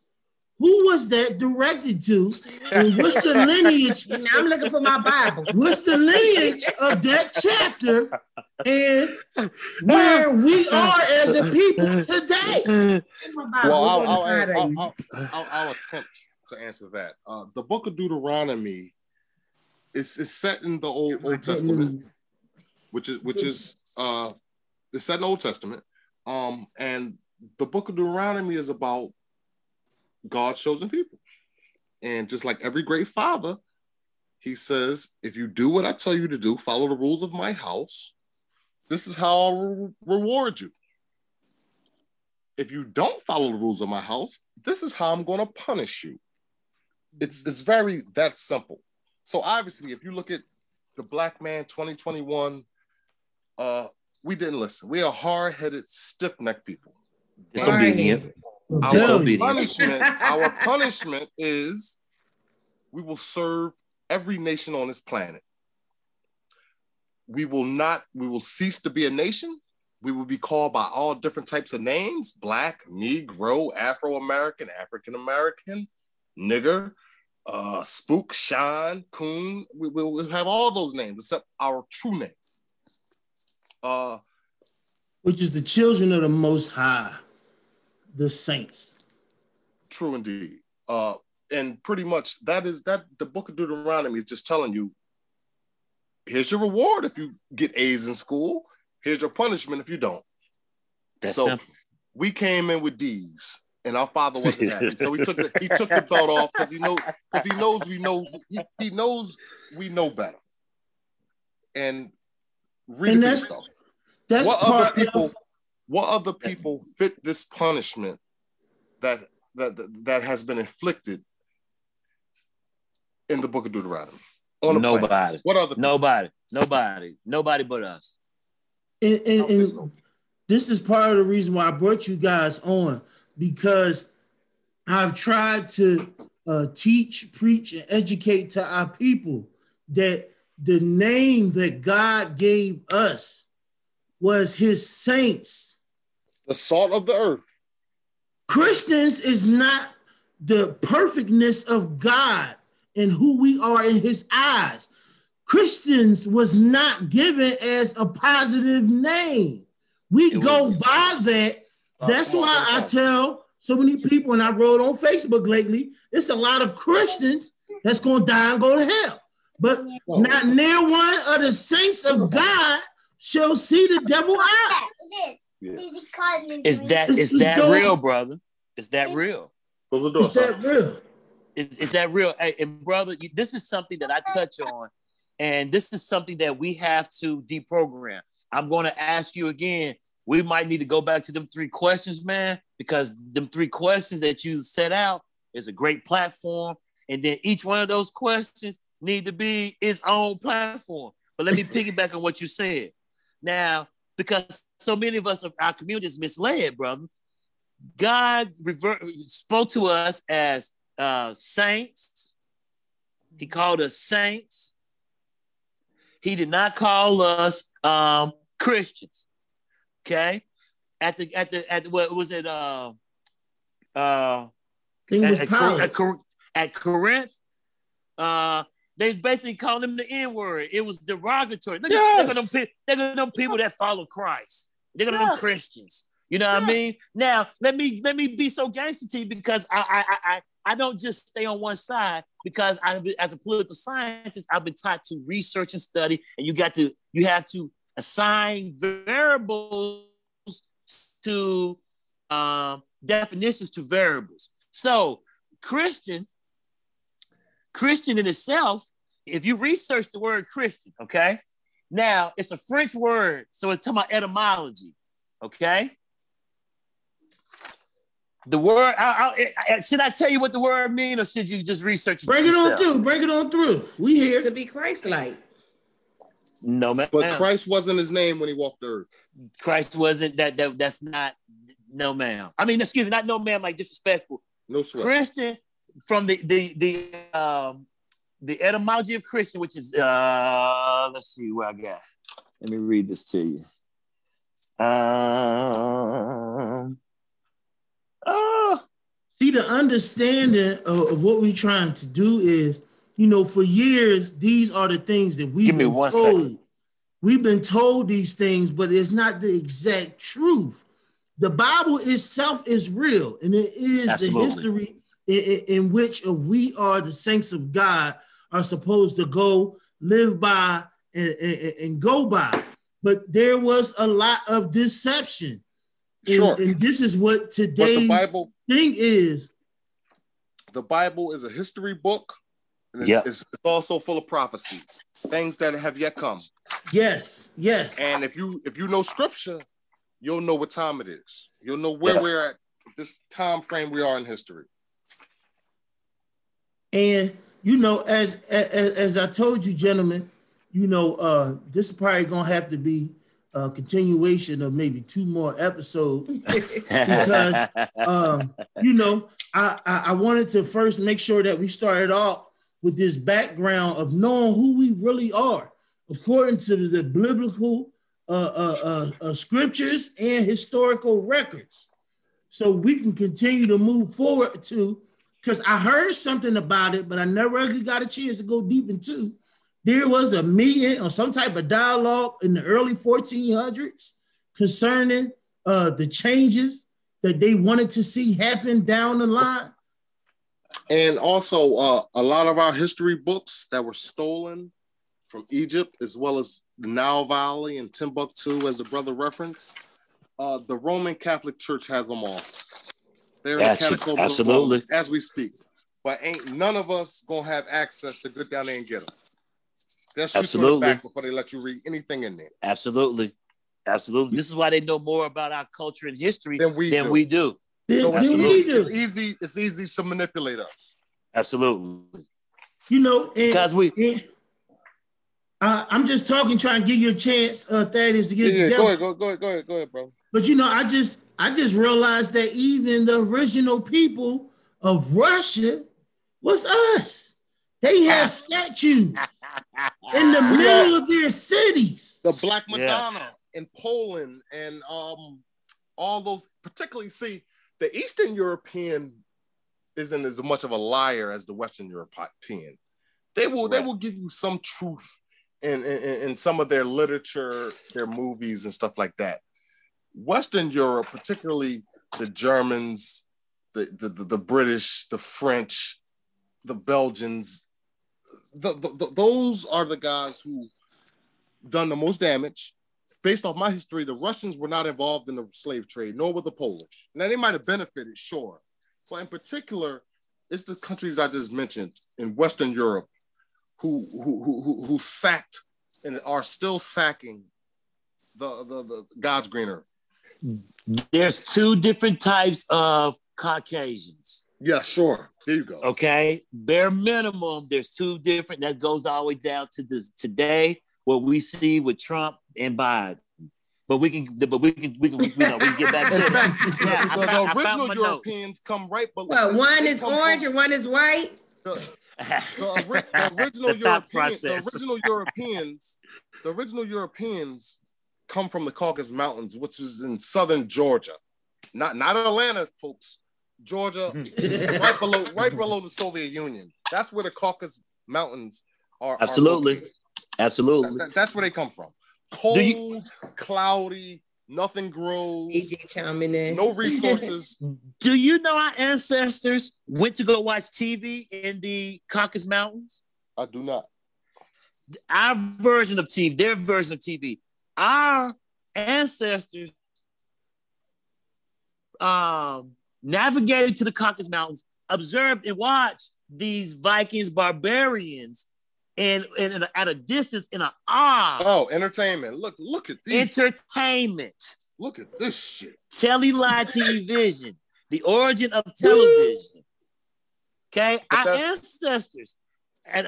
who was that directed to? And what's the lineage? Now I'm looking for my Bible. What's the lineage of that chapter and where we are as a people today? Well, I'll attempt to answer that. The book of Deuteronomy is set in the Old Testament, which is it's set in the Old Testament. And the book of Deuteronomy is about God's chosen people. And just like every great father, he says, if you do what I tell you to do, follow the rules of my house, this is how I'll reward you. If you don't follow the rules of my house, this is how I'm going to punish you. It's very that simple. So obviously, if you look at the Black man 2021, we didn't listen. We are hard-headed, stiff-necked people. Disobedient. Our punishment is we will serve every nation on this planet. We will cease to be a nation. We will be called by all different types of names: Black, Negro, Afro-American, African-American, nigger, spook, shine, coon. We will have all those names except our true name. Which is the children of the Most High, the saints. True indeed. And pretty much that the book of Deuteronomy is just telling you, here's your reward if you get A's in school. Here's your punishment if you don't. That's simple. We came in with D's, and our father wasn't happy. So he took the belt off because he knows we know better. And read the stuff. What other people fit this punishment that has been inflicted in the book of Deuteronomy? Nobody. What other people? Nobody but us. And this is part of the reason why I brought you guys on, because I've tried to teach, preach, and educate to our people that the name that God gave us was his saints. The salt of the earth. Christians is not the perfectness of God and who we are in his eyes. Christians was not given as a positive name. We go by that. That's why I tell so many people, and I wrote on Facebook lately, it's a lot of Christians that's going to die and go to hell. But not near one of the saints of God shall see the devil out. Yeah. Is that real, brother? Is that real? Is that real? Is that real? Hey, and brother, this is something that I touch on, and this is something that we have to deprogram. I'm going to ask you again. We might need to go back to them 3 questions, man, because them 3 questions that you set out is a great platform. And then each one of those questions need to be its own platform. But let me piggyback on what you said. Now, because so many of us, our community is misled, brother. God spoke to us as saints. He called us saints. He did not call us Christians. Okay, at what was it? At Corinth, they basically called them the N-word. It was derogatory. Look at them people that follow Christ. Look at them Christians. You know what I mean? Now let me be so gangster to you, because I don't just stay on one side, because as a political scientist, I've been taught to research and study, and you have to assign variables to definitions to variables. So Christian in itself, if you research the word Christian, okay, now it's a French word, so it's talking about etymology, okay. The word, should I tell you what the word means, or should you just research it? Bring it on through. We here to be Christ-like. No, man. But Christ wasn't his name when he walked the earth. Christ wasn't that. That's not. No, ma'am. I mean, excuse me, not no, ma'am. Like disrespectful. No sweat. Christian, from the etymology of Christian, which is let's see what I got. Let me read this to you. See, the understanding of what we're trying to do is, for years, these are the things that we've been told. Second. We've been told these things, but it's not the exact truth. The Bible itself is real, and it is Absolutely. The history in which we are the saints of God are supposed to go live by and go by. But there was a lot of deception. Sure. And this is what today's thing is. The Bible is a history book. And it's also full of prophecy, things that have yet come. Yes. And if you know scripture, you'll know what time it is. You'll know where we're at, this time frame we are in history. And as I told you, gentlemen, this is probably gonna have to be a continuation of maybe 2 more episodes because I wanted to first make sure that we started off with this background of knowing who we really are according to the biblical scriptures and historical records, so we can continue to move forward to, because I heard something about it, but I never really got a chance to go deep into. There was a meeting or some type of dialogue in the early 1400s concerning the changes that they wanted to see happen down the line. And also a lot of our history books that were stolen from Egypt, as well as the Nile Valley and Timbuktu, as the brother referenced, the Roman Catholic Church has them all. They're in catacombs absolutely as we speak. But ain't none of us gonna have access to get down there and get them. They'll shoot you in the back before they let you read anything in there. Absolutely. This is why they know more about our culture and history than we do. So it's easy to manipulate us. Absolutely. Because I'm just talking, trying to give you a chance, Thaddeus, to get together. Go ahead, bro. But I just realized that even the original people of Russia was us. They have statues in the middle of their cities. The Black Madonna in Poland and all those, particularly, see, the Eastern European isn't as much of a liar as the Western European. They will give you some truth in some of their literature, their movies and stuff like that. Western Europe, particularly the Germans, the British, the French, the Belgians, those are the guys who done the most damage based off my history, the Russians were not involved in the slave trade, nor were the Polish. Now, they might have benefited, sure. But in particular, it's the countries I just mentioned in Western Europe who sacked and are still sacking the God's green earth. There's two different types of Caucasians. Yeah, sure. There you go. Okay. Bare minimum, there's two different, that goes all the way down to this today, what we see with Trump and Biden. But we can get back to that. The original Europeans come right below. Well, one is orange and one is white. The original Europeans come from the Caucasus Mountains, which is in southern Georgia, not Atlanta, folks. Georgia, right below the Soviet Union. That's where the Caucasus Mountains are. Absolutely. That's where they come from. Cold, cloudy, nothing grows, no resources. Do you know our ancestors went to go watch TV in the Caucasus Mountains? I do not. Our version of TV, their version of TV. Our ancestors navigated to the Caucasus Mountains, observed and watched these Vikings, barbarians, and at a distance, in an awe. Oh, entertainment! Look at these. Entertainment. Look at this shit. Teleline television, the origin of television. Okay, our ancestors,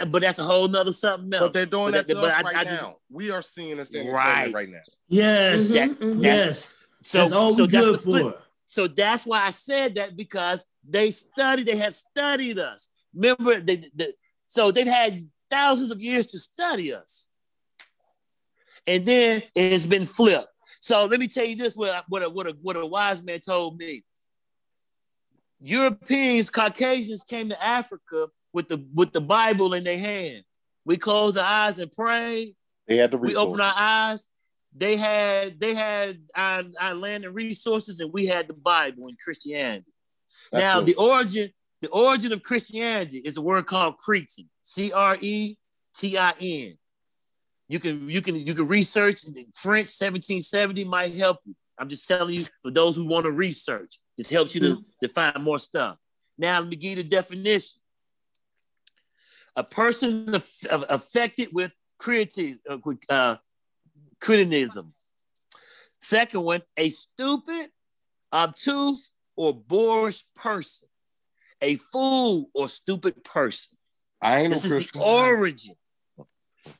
but that's a whole nother something else. But they're doing that to us right now. We are seeing this thing right now. Yes, yes. So that's all we're good for. So that's why I said that, because they have studied us. Remember, so they've had thousands of years to study us. And then it's been flipped. So let me tell you this, what a wise man told me. Europeans, Caucasians came to Africa with the Bible in their hand. We closed our eyes and prayed. They had the resources. We opened our eyes. They had our land and resources, and we had the Bible and Christianity. Now, the origin of Christianity is a word called Cretan, Cretin. You can research in French. 1770 might help you. I'm just telling you, for those who want to research, this helps you to find more stuff. Now, let me give you the definition. A person affected with critinism. Second one, a stupid, obtuse, or boorish person. A fool or stupid person. This is the origin.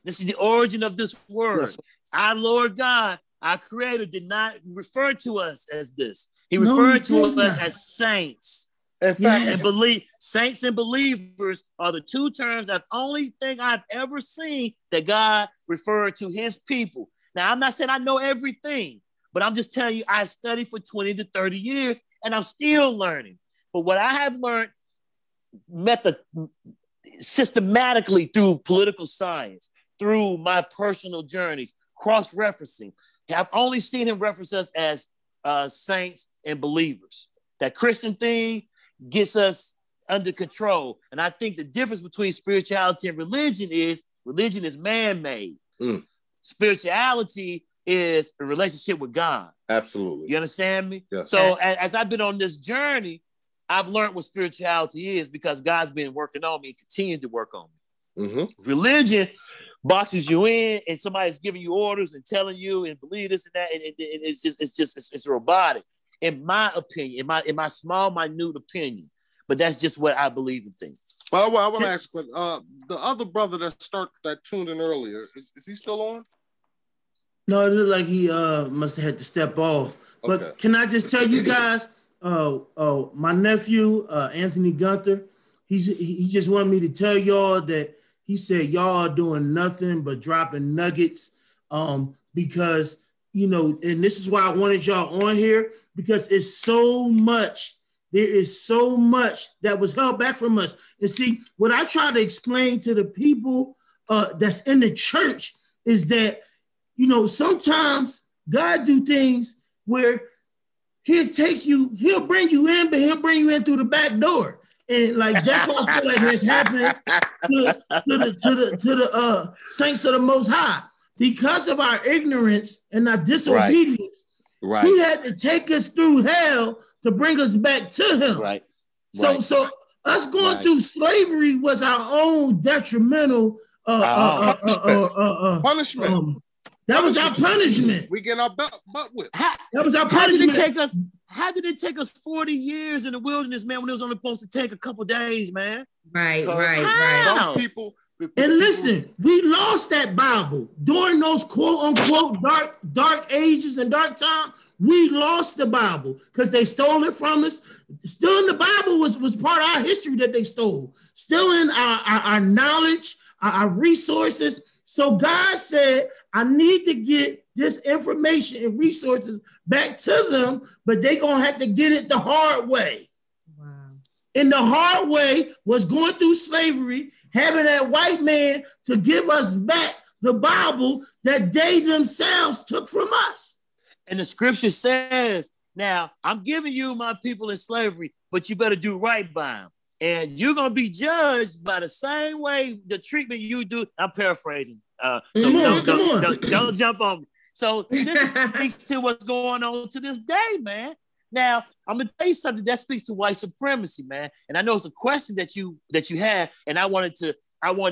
This is the origin of this word. Yes. Our Lord God, our Creator, did not refer to us as this. He referred to us as saints. In fact, saints and believers are the two terms, the only thing I've ever seen that God referred to his people. Now, I'm not saying I know everything, but I'm just telling you, I studied for 20 to 30 years, and I'm still learning. But what I have learned systematically through political science, through my personal journeys, cross-referencing, I've only seen him reference us as saints and believers. That Christian thing gets us under control. And I think the difference between spirituality and religion is man-made. Spirituality is a relationship with God. Absolutely. You understand me? Yes. So as I've been on this journey, I've learned what spirituality is because God's been working on me and continuing to work on me. Mm-hmm. Religion boxes you in, and somebody's giving you orders and telling you and believe this and that, and it's robotic. In my opinion, in my small, minute opinion, but that's just what I believe in things. Well, I want to ask, but the other brother that tuned in earlier, is he still on? No, it looked like he must have had to step off. But okay. Can I just tell you guys, my nephew, Anthony Gunther, he just wanted me to tell y'all that he said y'all are doing nothing but dropping nuggets because, you know, and this is why I wanted y'all on here, because it's so much. There is so much that was held back from us. And see, what I try to explain to the people that's in the church is that, you know, sometimes God do things where he'll bring you in, but he'll bring you in through the back door. And like, that's what I feel like has happened to the saints of the Most High. because of our ignorance and our disobedience, right. He had to take us through hell to bring us back to Him. Right. So us going through slavery was our own detrimental punishment. That was our punishment. We get our butt whipped. That was our punishment. How did it take us 40 years in the wilderness, man, when it was only supposed to take a couple days, man? Right. Some people. And listen, we lost that Bible during those quote unquote dark ages and dark time. We lost the Bible because they stole it from us. Still in the Bible was part of our history that they stole. Still in our knowledge, our resources. So God said, I need to get this information and resources back to them, but they're going to have to get it the hard way. Wow. And the hard way was going through slavery, having that white man to give us back the Bible that they themselves took from us. And the scripture says, now, I'm giving you my people in slavery, but you better do right by them. And you're going to be judged by the same way, the treatment you do. I'm paraphrasing. So don't jump on me. So this speaks to what's going on to this day, man. Now, I'm going to tell you something that speaks to white supremacy, man. And I know it's a question that you had, and I wanted to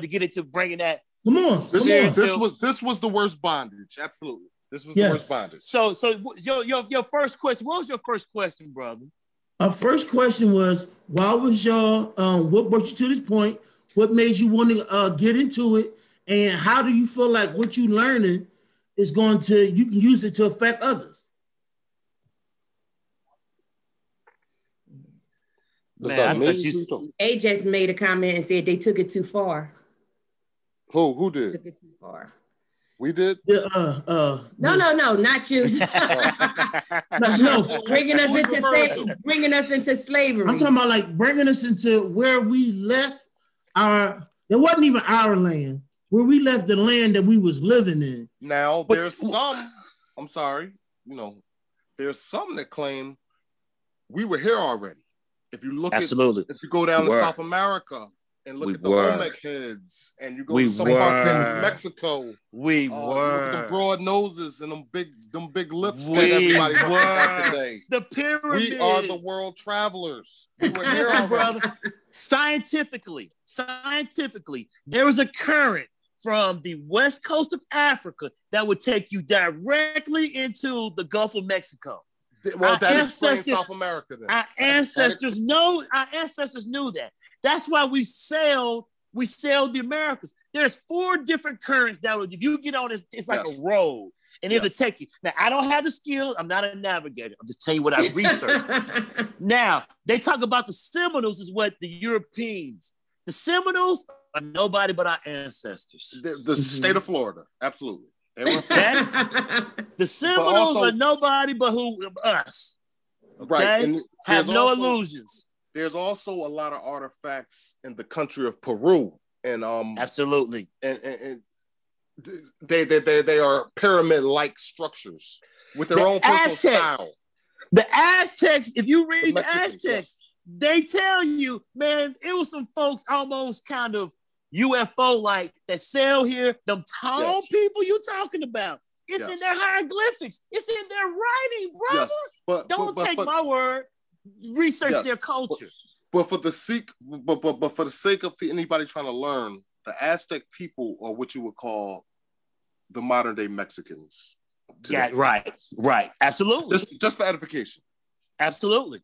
get into bringing that. Come on. This was the worst bondage. Absolutely. This was the worst bondage. So your first question, what was your first question, brother? Our first question was, why was y'all, what brought you to this point? What made you want to get into it? And how do you feel like what you're learning is you can use it to affect others? Man, A just made a comment and said they took it too far. Who did? Took it too far. We did? No, not you. No. Bringing us into slavery. I'm talking about like bringing us into where we left it wasn't even our land, where we left the land that we was living in. Now, there's some, I'm sorry, there's some that claim we were here already. If you look if you go down to South America, and look at the Olmec heads, and you go to some parts in Mexico. Look at the broad noses and them big lips that everybody must have today. The pyramids. We are the world travelers. We were here, brother. Scientifically, there is a current from the west coast of Africa that would take you directly into the Gulf of Mexico. Well, that explains South America then. Our ancestors knew that. That's why we sailed the Americas. There's 4 different currents that if you get on this, it's like a road, and it'll take you. Now, I don't have the skill. I'm not a navigator. I'm just telling you what I researched. Now, they talk about the Seminoles is what the Europeans. The Seminoles are nobody but our ancestors. The state of Florida, absolutely. The Seminoles are nobody but us. Okay? Right. And have no illusions. There's also a lot of artifacts in the country of Peru, and absolutely, and they are pyramid-like structures with their own personal style. The Aztecs, if you read the Aztecs, they tell you, man, it was some folks almost kind of UFO-like that sail here. Them tall people you talking about, it's in their hieroglyphics. It's in their writing, brother. Yes. Don't take my word. Research their culture, but for the sake of anybody trying to learn, the Aztec people are what you would call the modern day Mexicans. Yeah, right, absolutely. Just for edification. Absolutely.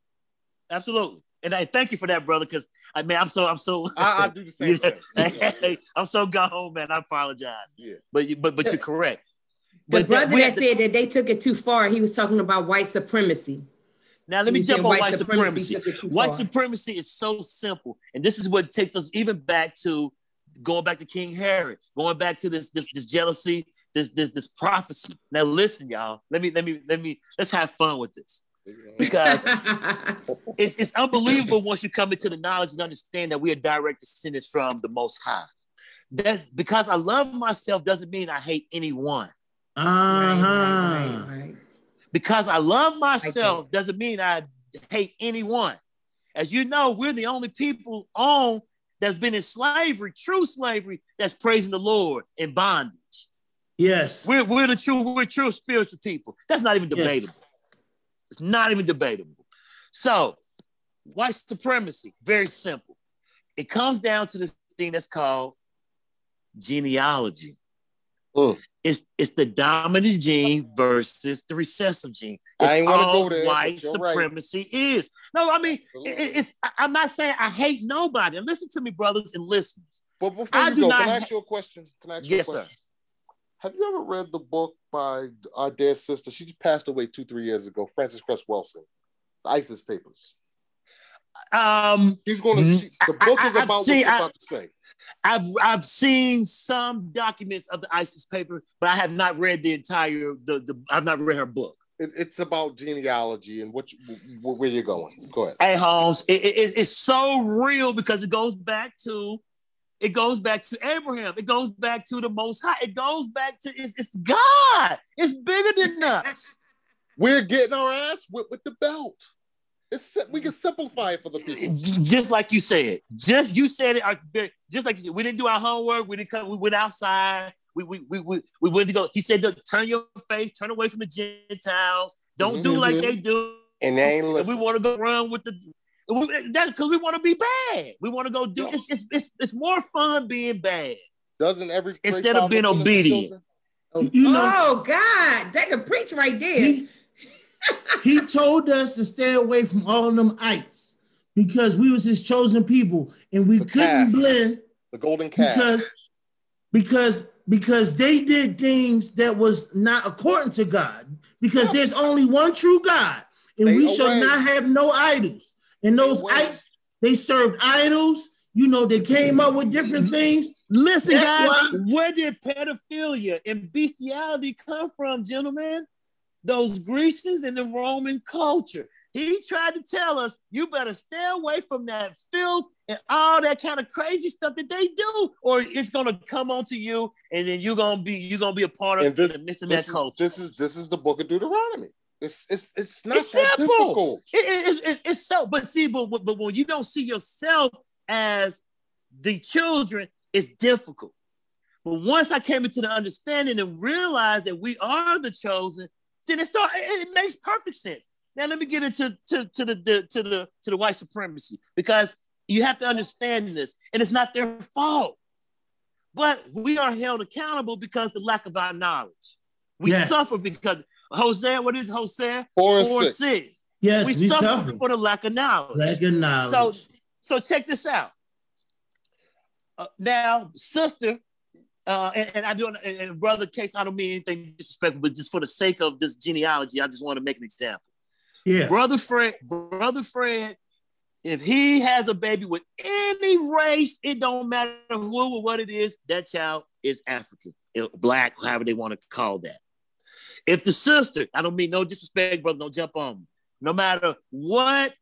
And I thank you for that, brother, because I mean, I'm so. I do the same thing. I'm so gone, man. I apologize. Yeah, but you're correct. The brother that said that they took it too far, he was talking about white supremacy. Now, let me jump on white supremacy. White supremacy is so simple. And this is what takes us even going back to King Herod, going back to this jealousy, this prophecy. Now, listen, y'all, let's have fun with this. Because it's unbelievable once you come into the knowledge and understand that we are direct descendants from the Most High. That because I love myself doesn't mean I hate anyone. Right. Because I love myself doesn't mean I hate anyone. As you know, we're the only people that's been in slavery, true slavery, that's praising the Lord in bondage. Yes. We're true spiritual people. That's not even debatable. Yes. It's not even debatable. So, white supremacy, very simple. It comes down to this thing that's called genealogy. It's the dominant gene versus the recessive gene. It's all white supremacy is. No, I mean, I'm not saying I hate nobody. And listen to me, brothers and listeners. But before you go, can I ask you a question? Yes, sir. Have you ever read the book by our dear sister? She just passed away 2-3 years ago, Frances Cress Welsing, The ISIS Papers. She's going to. The book is about what you're about to say. I've seen some documents of the ISIS paper, but I have not read the entire. I've not read her book. It's about genealogy and where you're going. Go ahead. Hey, Holmes, it's so real because it goes back to Abraham. It goes back to the Most High. It goes back to it's God. It's bigger than us. We're getting our ass whipped with the belt. We can simplify it for the people. Just like you said. You said it. Just like you said. We didn't do our homework. We didn't come. We went outside. We went to go. He said, turn your face. Turn away from the Gentiles. Don't do like they do. And they ain't listening. We want to go run with that's because we want to be bad. We want to go do. Yes. It's more fun being bad. Doesn't every instead of being obedient. Oh God, they can preach right there. He told us to stay away from all of them ites because we was his chosen people and we couldn't blend the golden calf because they did things that was not according to God because there's only one true God and we shall not have no idols. And those ites, they served idols. You know, they came up with different things. Listen, guys, where did pedophilia and bestiality come from, gentlemen? Those Grecians and the Roman culture. He tried to tell us, you better stay away from that filth and all that kind of crazy stuff that they do, or it's gonna come onto you, and then you're gonna be a part of that culture. This is the book of Deuteronomy. It's not that simple. Difficult. It's so, but when you don't see yourself as the children, it's difficult. But once I came into the understanding and realized that we are the chosen, then it makes perfect sense. Now let me get into the white supremacy because you have to understand this, and it's not their fault. But we are held accountable because of the lack of our knowledge. We suffer because Hosea, what is Hosea? 4:6. Yes, we suffer for the lack of knowledge. So check this out. Now, sister, and I do, and brother Case, I don't mean anything disrespectful, but just for the sake of this genealogy, I just want to make an example. Yeah, brother Fred, if he has a baby with any race, it don't matter who or what it is, that child is African, black, however they want to call that. If the sister, I don't mean no disrespect, brother, don't jump on me. No matter what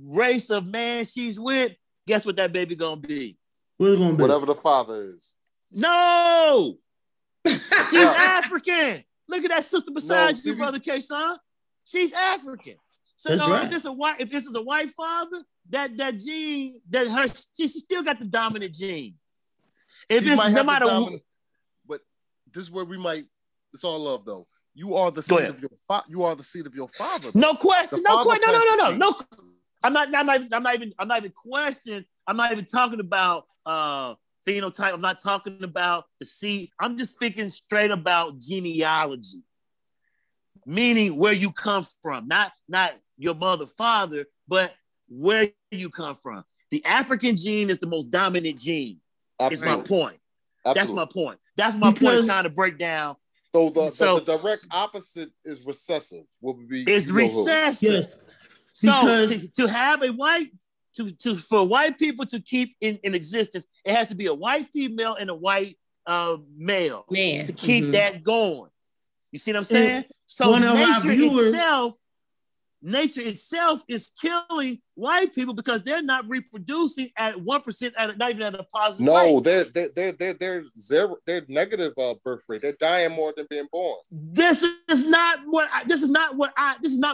race of man she's with, guess what that baby gonna be? What's gonna be? Whatever the father is. No, she's African. Look at that sister beside you, brother Caison. She's African. So if this is a white father, that gene, she still got the dominant gene. If it's no matter what, but this is where we might. It's all love though. You are the seed of your father. You are the seed of your father. No question. No. I'm not even questioning. I'm not even talking about phenotype. I'm not talking about the seed. I'm just speaking straight about genealogy, meaning where you come from, not your mother, father, but where you come from. The African gene is the most dominant gene. Absolutely. It's my point. Absolutely. That's my point. That's my point. Trying to break down. So the direct opposite is recessive. What would be? It's recessive. Yes. So to have a white for white people to keep in existence, it has to be a white female and a white male to keep that going. You see what I'm saying? So nature itself is killing white people because they're not reproducing at 1%, not even at a positive rate. They're zero. They're negative birth rate. They're dying more than being born. This is not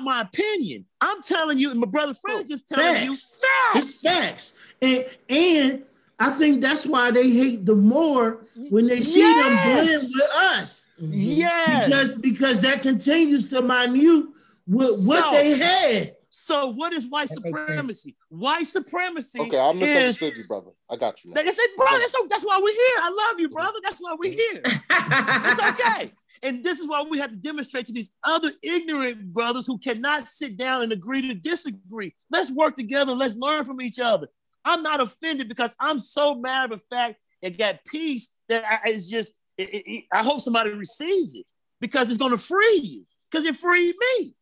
my opinion. I'm telling you, and my brother Fred just telling you facts. It's facts. And I think that's why they hate the more when they see them blend with us. Yes. Because that continues to minute with what they had. So what is white supremacy? White supremacy. Okay, I misunderstood you, brother. I got you. Now. They said, brother, that's why we're here. I love you, brother. That's why we're here. It's okay. And this is why we have to demonstrate to these other ignorant brothers who cannot sit down and agree to disagree. Let's work together. Let's learn from each other. I'm not offended because I'm so mad of the fact it got peace that I hope somebody receives it because it's going to free you because it freed me.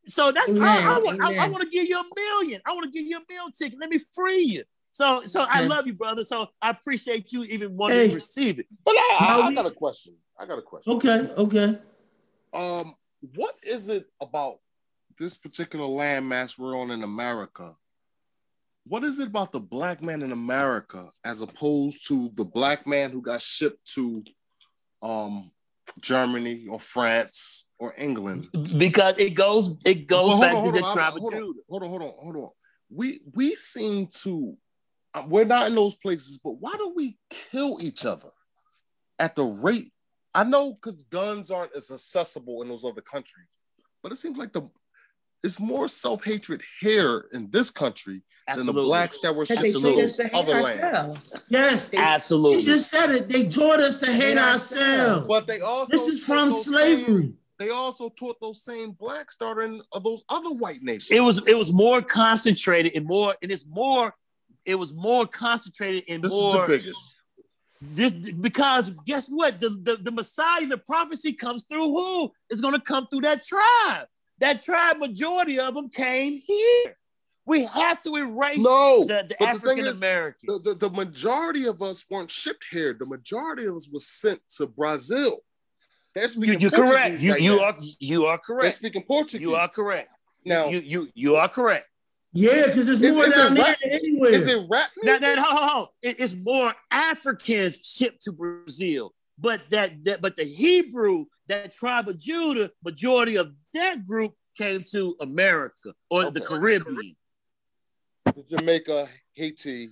So that's I want to give you $1 million. I want to give you $1 million ticket. Let me free you. So I love you, brother. So I appreciate you even wanting to receive it. But I got a question. Okay. What is it about this particular landmass we're on in America? What is it about the black man in America as opposed to the black man who got shipped to Germany or France or England? Because it goes back to the tribe of Judah. Hold on. We seem to we're not in those places, but why do we kill each other at the rate? I know because guns aren't as accessible in those other countries, but it seems like it's more self-hatred here in this country than the blacks that were shipped to those other lands. Yes, absolutely. She just said it. They taught us to hate ourselves. But they also this is from slavery. They also taught those same blacks starting of those other white nations. It was more concentrated and more, and it was more concentrated and this more. This is the biggest. Because guess what? The Messiah, the prophecy comes through who? It's going to come through that tribe. That tribe, majority of them came here. We have to erase the African American. The majority of us weren't shipped here. The majority of us was sent to Brazil. They're speaking You're correct. Right you are correct. They're speaking Portuguese. You are correct. Now you are correct. Yeah, because there's more down there than anywhere. Is it rap music? Now, it's more Africans shipped to Brazil, but the Hebrew, that tribe of Judah, majority of that group came to America or the Caribbean, Jamaica, Haiti,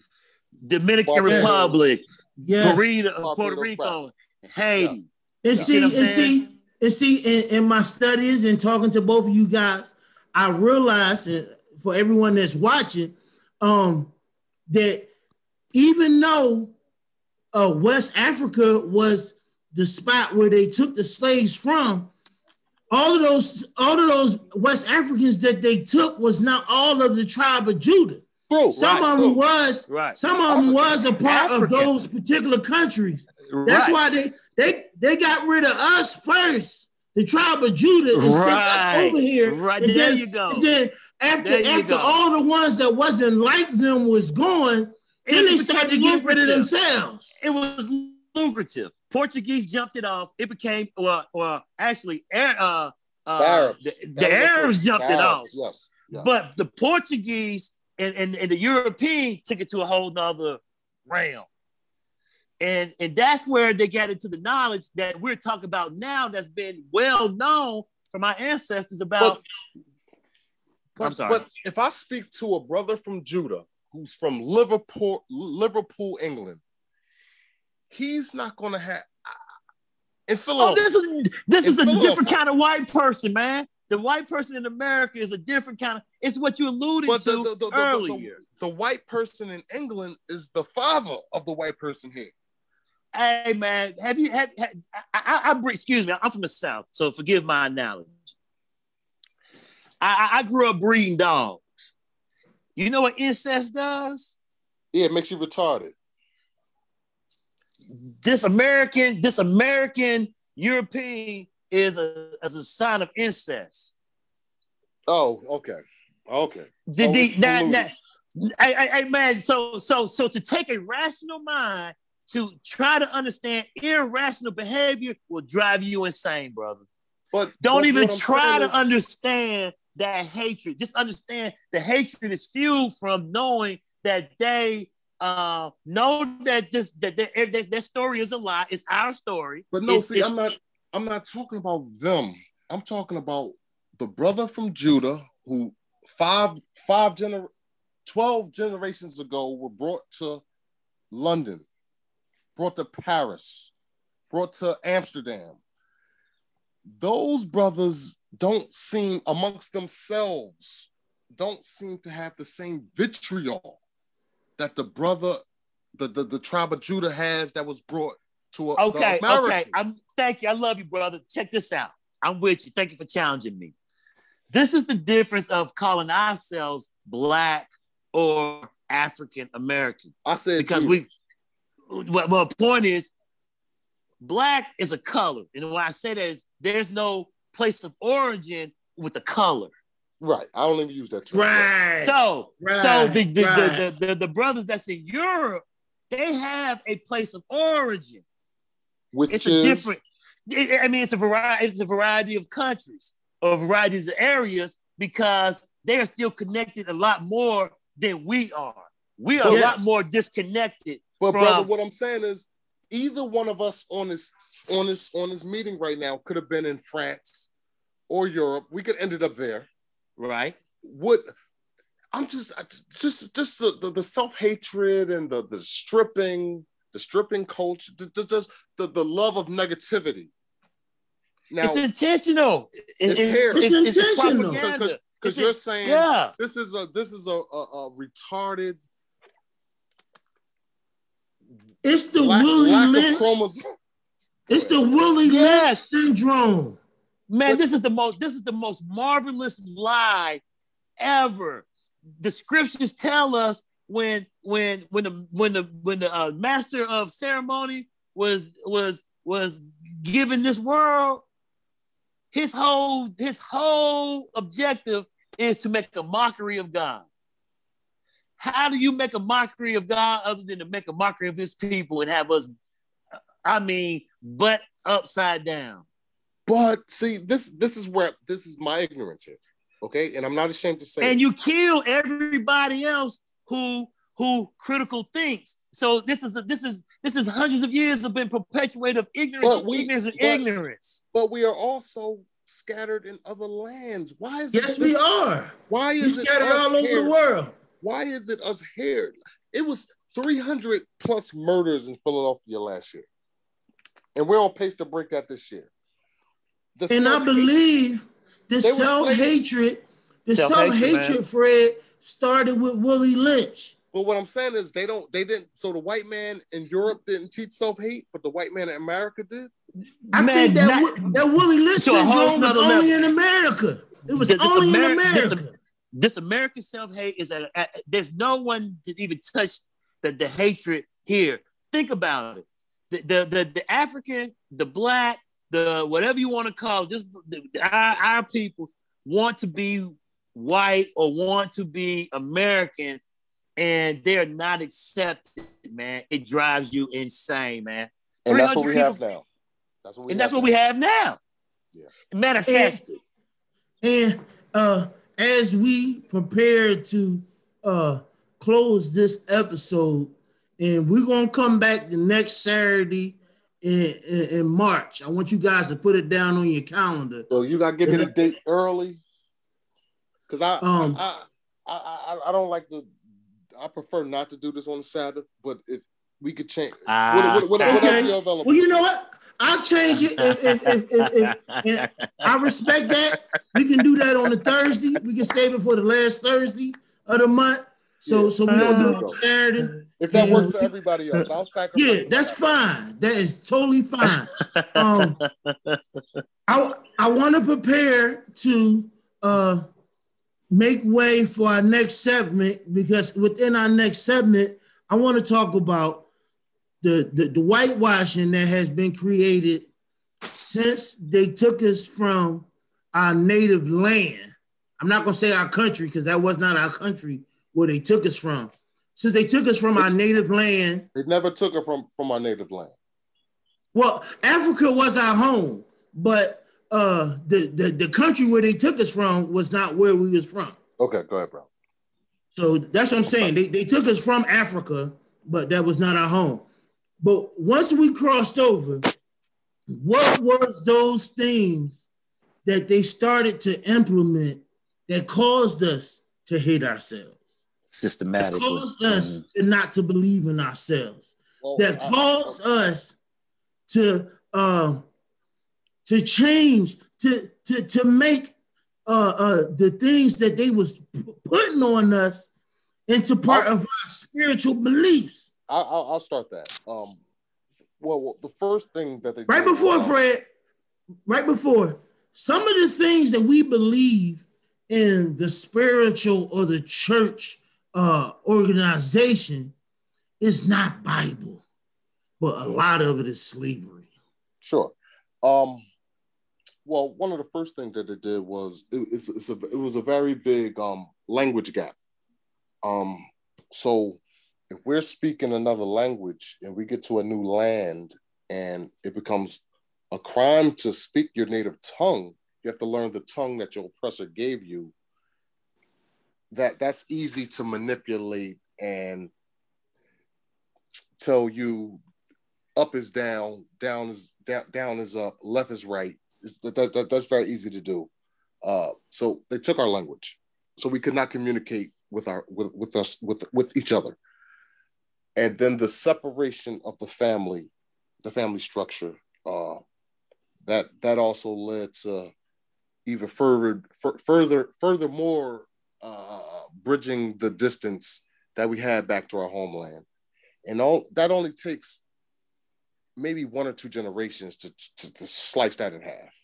Dominican Republic, Puerto Rico, Haiti. And see, in my studies and talking to both of you guys, I realized that for everyone that's watching, that even though West Africa was the spot where they took the slaves from, all of those West Africans that they took was not all of the tribe of Judah. Some of them was a part of those particular countries. That's why they got rid of us first, the tribe of Judah, and sent us over here. Right, and there you go. And then after all the ones that wasn't like them was gone, then they started to get rid of themselves. It was lucrative. Portuguese jumped it off. It became, actually, the Arabs jumped it off. Yes. But the Portuguese and the European took it to a whole nother realm. And that's where they got into the knowledge that we're talking about now that's been well known from our ancestors about. I'm sorry. But if I speak to a brother from Judah who's from Liverpool, England, he's not going to have. In Philadelphia, this is a different kind of white person, man. The white person in America is a different kind of. It's what you alluded to earlier. The white person in England is the father of the white person here. Hey, man, excuse me, I'm from the South, so forgive my analogy. I grew up breeding dogs. You know what incest does? Yeah, it makes you retarded. This American European is a sign of incest. Oh, okay. Hey, man, so to take a rational mind to try to understand irrational behavior will drive you insane, brother. But don't even try to understand that hatred. Just understand the hatred is fueled from knowing that they know that their story is a lie. It's our story. But no, I'm not talking about them. I'm talking about the brother from Judah who 12 generations ago were brought to London, brought to Paris, brought to Amsterdam. Those brothers don't seem, amongst themselves, don't seem to have the same vitriol that the tribe of Judah has that was brought to the Americans. Thank you. I love you, brother. Check this out. I'm with you. Thank you for challenging me. This is the difference of calling ourselves Black or African American. I said because the point is, Black is a color, and when I say that is there's no place of origin with the color. Right. I don't even use that term. Right. So the brothers that's in Europe, they have a place of origin. It's a variety of countries or varieties of areas because they are still connected a lot more than we are. We are a lot more disconnected. But brother, what I'm saying is either one of us on this meeting right now could have been in France or Europe. We could ended up there. Right. I'm just the self-hatred and the stripping culture, just the love of negativity. Now, it's intentional. It's intentional. Because you're saying this is a retarded. It's the Willie Lynch. It's the Willie Lynch syndrome. Man, this is the most marvelous lie ever. The scriptures tell us when the master of ceremony was given this world, his whole objective is to make a mockery of God. How do you make a mockery of God other than to make a mockery of his people and have us, butt upside down? But see, this is my ignorance here, okay? And I'm not ashamed to say. And you kill everybody else who critical thinks. So this is hundreds of years have been perpetuated of ignorance. But we are also scattered in other lands. Why is yes, we are. Why is it scattered all over the world? Why is it us here? It was 300 plus murders in Philadelphia last year, and we're on pace to break that this year. I believe the self-hatred, Fred, started with Willie Lynch. But what I'm saying is they didn't. So the white man in Europe didn't teach self-hate, but the white man in America did. I think that Willie Lynch syndrome was only in America. It was only in America. This American self-hate is there's no one to even touch the hatred here. Think about it. The African, the Black, the whatever you want to call it, our people want to be white or want to be American, and they're not accepted, man. It drives you insane, man. And that's what we have now. That's what we have now. Yeah. Manifested. And as we prepare to close this episode, and we're gonna come back the next Saturday in March. I want you guys to put it down on your calendar. So you gotta give me the date early, because I don't like to. I prefer not to do this on the Sabbath, but if we could change, what else are you available? Well, you know what? I'll change it. If I respect that. We can do that on a Thursday. We can save it for the last Thursday of the month. So we don't do it on Saturday. If that works for everybody else, I'll sacrifice. Yeah, that's fine. That is totally fine. I want to prepare to make way for our next segment, because within our next segment, I want to talk about the whitewashing that has been created since they took us from our native land. I'm not going to say our country, because that was not our country where they took us from. Since they took us from our native land. They never took us from our native land. Well, Africa was our home, but the country where they took us from was not where we was from. Okay, go ahead, bro. So that's what I'm saying. They took us from Africa, but that was not our home. But once we crossed over, what was those things that they started to implement that caused us to hate ourselves? systematically. Caused us to not to believe in ourselves. That caused us to change, to make the things that they was putting on us into part of our spiritual beliefs. I'll start that. Well, the first thing that they right before some of the things that we believe in the spiritual or the church organization is not Bible, but a lot of it is slavery. Sure. Well, one of the first things that they did was it was a very big language gap. So if we're speaking another language and we get to a new land and it becomes a crime to speak your native tongue, you have to learn the tongue that your oppressor gave you. That's easy to manipulate and tell you up is down, down is up, left is right. That's very easy to do. So they took our language, so we could not communicate with each other. And then the separation of the family structure, that also led to even furthermore bridging the distance that we had back to our homeland. And all that only takes maybe 1 or 2 generations to slice that in half.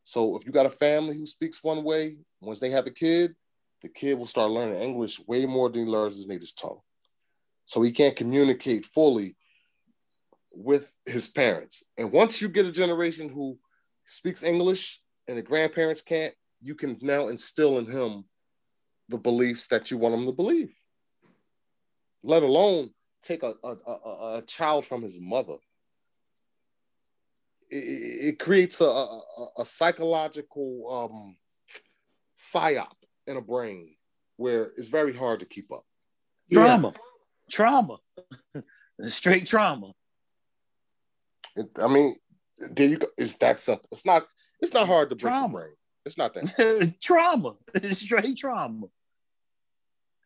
So if you got a family who speaks one way, once they have a kid, the kid will start learning English way more than he learns his native tongue. So he can't communicate fully with his parents. And once you get a generation who speaks English and the grandparents can't, you can now instill in him the beliefs that you want him to believe, let alone take a child from his mother. It creates a psychological psyop in a brain where it's very hard to keep up. Trauma, straight trauma. I mean, there you go. It's that simple. It's not hard to break the brain. It's not that. Trauma, straight trauma.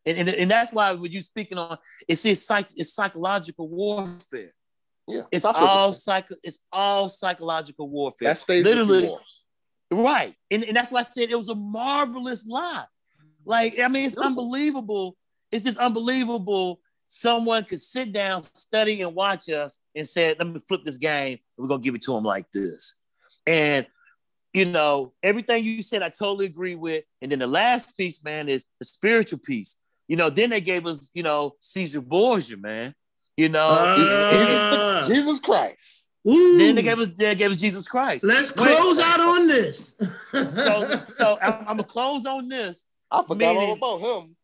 And that's why when you speaking on, it's psychological warfare. Yeah, it's all psychological warfare. That stays literally right, and that's why I said it was a marvelous lie. Like, I mean, it's unbelievable. It's just unbelievable. Someone could sit down, study, and watch us and say, "Let me flip this game, and we're gonna give it to them like this." And everything you said, I totally agree with. And then the last piece, man, is the spiritual piece. Then they gave us, Caesar Borgia, man. Jesus Christ. Ooh. Then they gave us Jesus Christ. Let's close out on this. so I'm gonna close on this. I forgot all about him.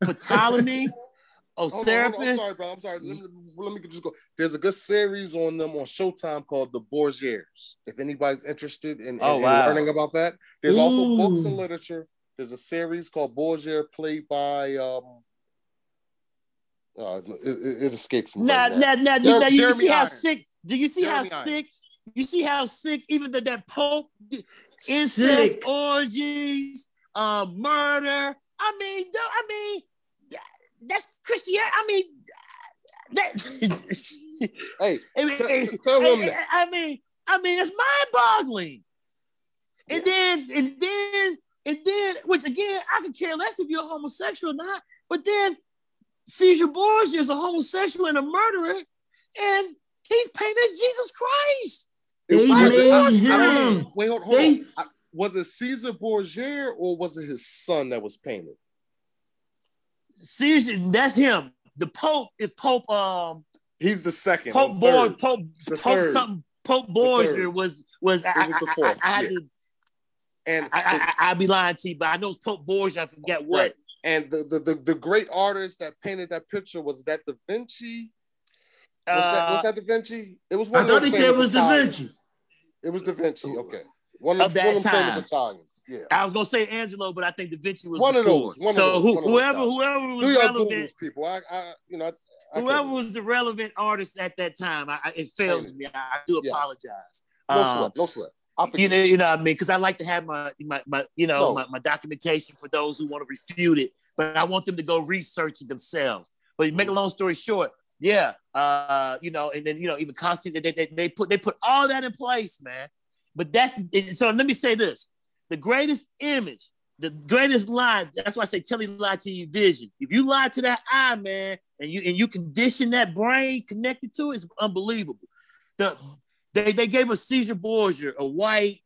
Ptolemy, Osiris. I'm sorry. Let me just go. There's a good series on them on Showtime called The Borgias. If anybody's interested in learning about that, there's also books and literature. There's a series called Borgia, played by it escapes me. Now, you see how sick? Do you see how sick? You see how sick even that Pope incest, orgies, murder. I mean, that's Christianity. I mean, hey, tell him that. I mean, it's mind-boggling. And then, which again, I could care less if you're a homosexual or not. But then, Caesar Borgia is a homosexual and a murderer, and he's painted as Jesus Christ. Wait, hold on. Was it Caesar Borgia or was it his son that was painted? Caesar, that's him. The Pope is Pope. He's the second. Pope Borgia was. The fourth. I'd be lying to you, but I know it's Pope Borgia. I forget what. Right. And the great artist that painted that picture, was that Da Vinci? Was that Da Vinci? It was one. I thought he said it was Da Vinci. It was Da Vinci. Okay. One of them famous Italians. Yeah. I was gonna say Angelo, but I think Da Vinci was one before. of those. Whoever was relevant, people. Whoever was the relevant artist at that time, it fails me. I do apologize. No sweat. You know what I mean? Because I like to have my documentation for those who want to refute it. but I want them to go research it themselves. But make a long story short, yeah, you know, and then, you know, even Constantine, they put all that in place, man. But so let me say this: the greatest image, the greatest lie. That's why I say telling lie to your vision. If you lie to that eye, man, and you condition that brain connected to it, it's unbelievable. They gave us Caesar Borgia, a white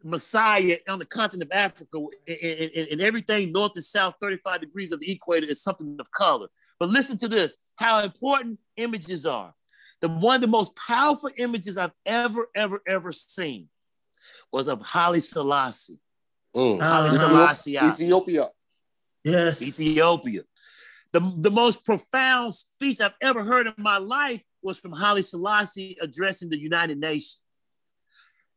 Messiah on the continent of Africa, and everything north and south, 35 degrees of the equator is something of color. But listen to this, how important images are. One of the most powerful images I've ever seen was of Haile Selassie. Haile Selassie. Ethiopia. Yes. Ethiopia. The most profound speech I've ever heard in my life was from Haile Selassie addressing the United Nations.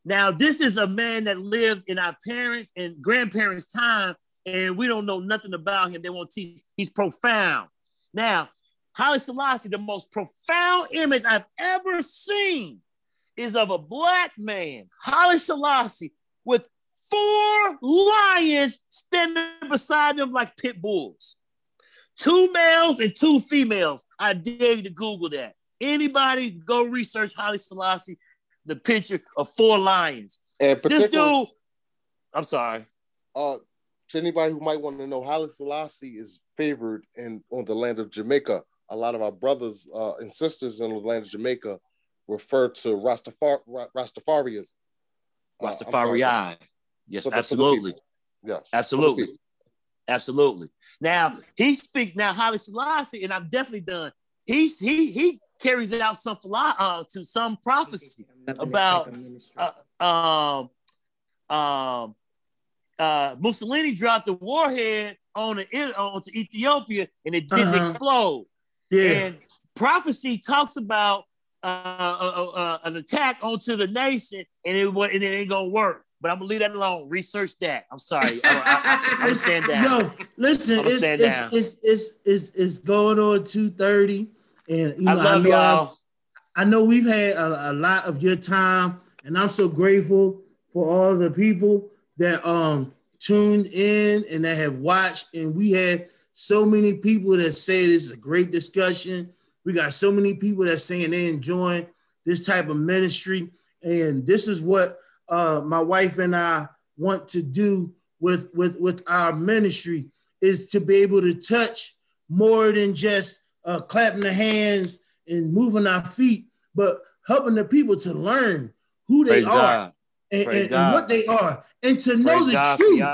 Now, this is a man that lived in our parents' and grandparents' time, and we don't know nothing about him. They won't teach. He's profound. Now, Haile Selassie, the most profound image I've ever seen is of a black man, Haile Selassie, with 4 lions standing beside him like pit bulls. 2 males and 2 females. I dare you to Google that. Anybody go research Haile Selassie, the picture of 4 lions. And this dude, I'm sorry. To anybody who might want to know, Haile Selassie is favored on the land of Jamaica. A lot of our brothers and sisters in the land of Jamaica refer to Rastafarianism. Rastafari. Yes, absolutely. Yes, absolutely. Absolutely. Now, he speaks, now Haile Selassie, and I'm definitely done. He carries out some prophecy about Mussolini dropped the warhead onto Ethiopia and it didn't explode. Yeah. And prophecy talks about an attack onto the nation and it ain't gonna work. But I'm gonna leave that alone. Research that. I'm sorry. I'm gonna stand down. Yo, listen, it's going on 2:30, and you know, I love y'all. I know we've had a lot of your time, and I'm so grateful for all the people that tuned in and that have watched. And we had so many people that say this is a great discussion. We got so many people that saying they enjoying this type of ministry, and this is what my wife and I want to do with our ministry, is to be able to touch more than just clapping the hands and moving our feet, but helping the people to learn who they are and what they are, and to know the truth.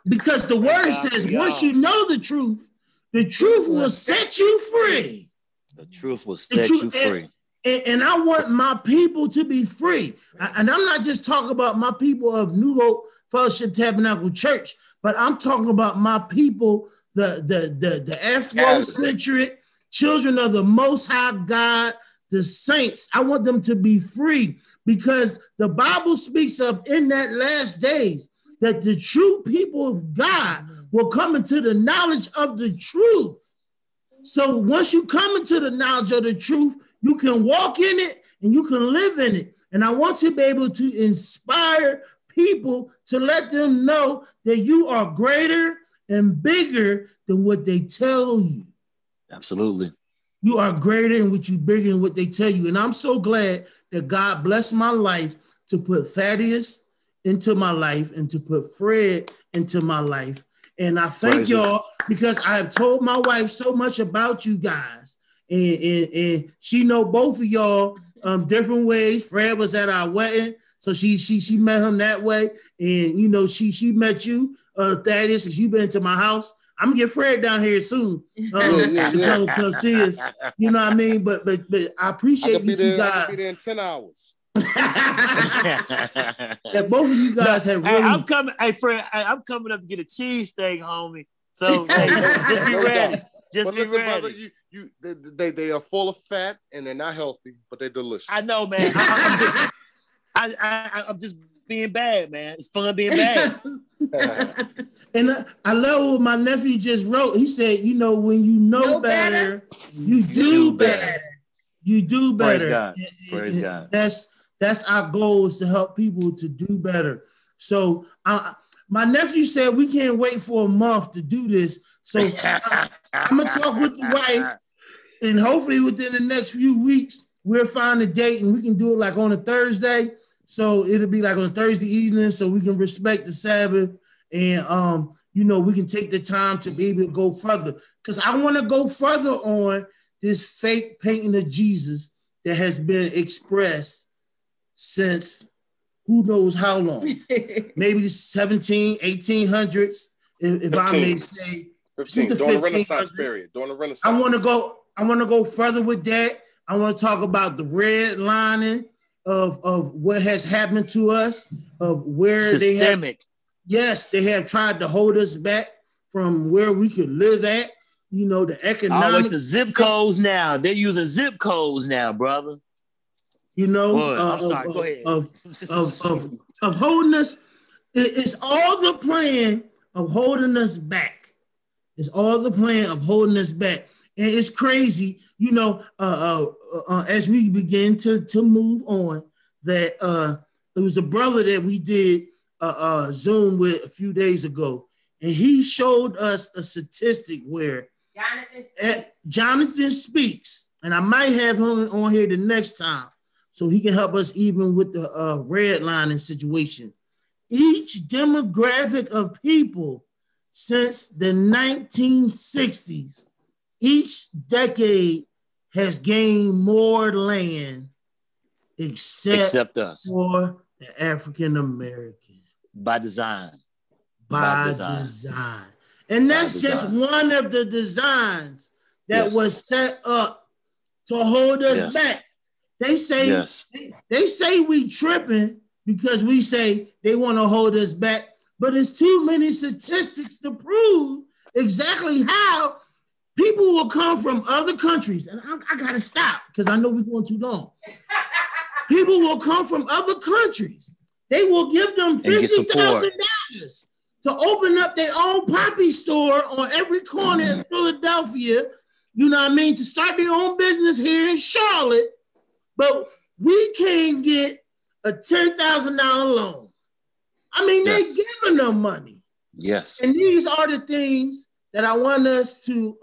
Because the word says once you know the truth will set you free. The truth will set you free. And I want my people to be free. And I'm not just talking about my people of New Hope Fellowship Tabernacle Church, but I'm talking about my people, the Afrocentric children of the Most High God, the saints. I want them to be free, because the Bible speaks of in that last days that the true people of God will come into the knowledge of the truth. So once you come into the knowledge of the truth, you can walk in it and you can live in it. And I want to be able to inspire people to let them know that you are greater and bigger than what they tell you. Absolutely. You are greater and what you bigger than what they tell you. And I'm so glad that God blessed my life to put Thaddeus into my life and to put Fred into my life. And I thank y'all, because I have told my wife so much about you guys. And she know both of y'all different ways. Fred was at our wedding, so she met him that way. And you know, she met you, Thaddeus, because you been to my house. I'm gonna get Fred down here soon. Come see us. You know what I mean? But I appreciate you guys. I'll be there in 10 hours. That both of you guys have really. I'm coming. Hey, Fred, I'm coming up to get a cheese steak, homie. So hey, just be ready. Just be ready. Brother, they are full of fat and they're not healthy, but they're delicious. I know, man. I'm just being bad, man. It's fun being bad. And I love what my nephew just wrote. He said, you know, when you know better, you do better. You do better. Praise God. Praise God. That's our goal, is to help people to do better. So My nephew said we can't wait for a month to do this. So I'm going to talk with the wife, and hopefully within the next few weeks, we'll find a date and we can do it like on a Thursday. So it'll be like on a Thursday evening so we can respect the Sabbath and, we can take the time to be able to go further. Because I want to go further on this fake painting of Jesus that has been expressed since who knows how long. Maybe the 1800s, if I may say. 15, during the Renaissance period. During the Renaissance. I want to go further with that. I want to talk about the redlining of what has happened to us, of where systemic. They have tried to hold us back from where we could live at. The economic. Oh, it's zip codes now. They're using zip codes now, brother. I'm sorry. Go ahead. Of holding us. It's all the plan of holding us back. It's all the plan of holding us back. And it's crazy, as we begin to move on, that there was a brother that we did Zoom with a few days ago, and he showed us a statistic where Jonathan speaks, and I might have him on here the next time so he can help us even with the redlining situation. Each demographic of people since the 1960s, each decade has gained more land except us for the African American. By design. By design. And that's just one of the designs that was set up to hold us back. They say we tripping because we say they want to hold us back, but it's too many statistics to prove exactly how people will come from other countries. And I got to stop because I know we're going too long. People will come from other countries. They will give them $50,000 to open up their own poppy store on every corner in Philadelphia, to start their own business here in Charlotte. But we can't get a $10,000 loan. They're giving them money. Yes. And these are the things that I want us to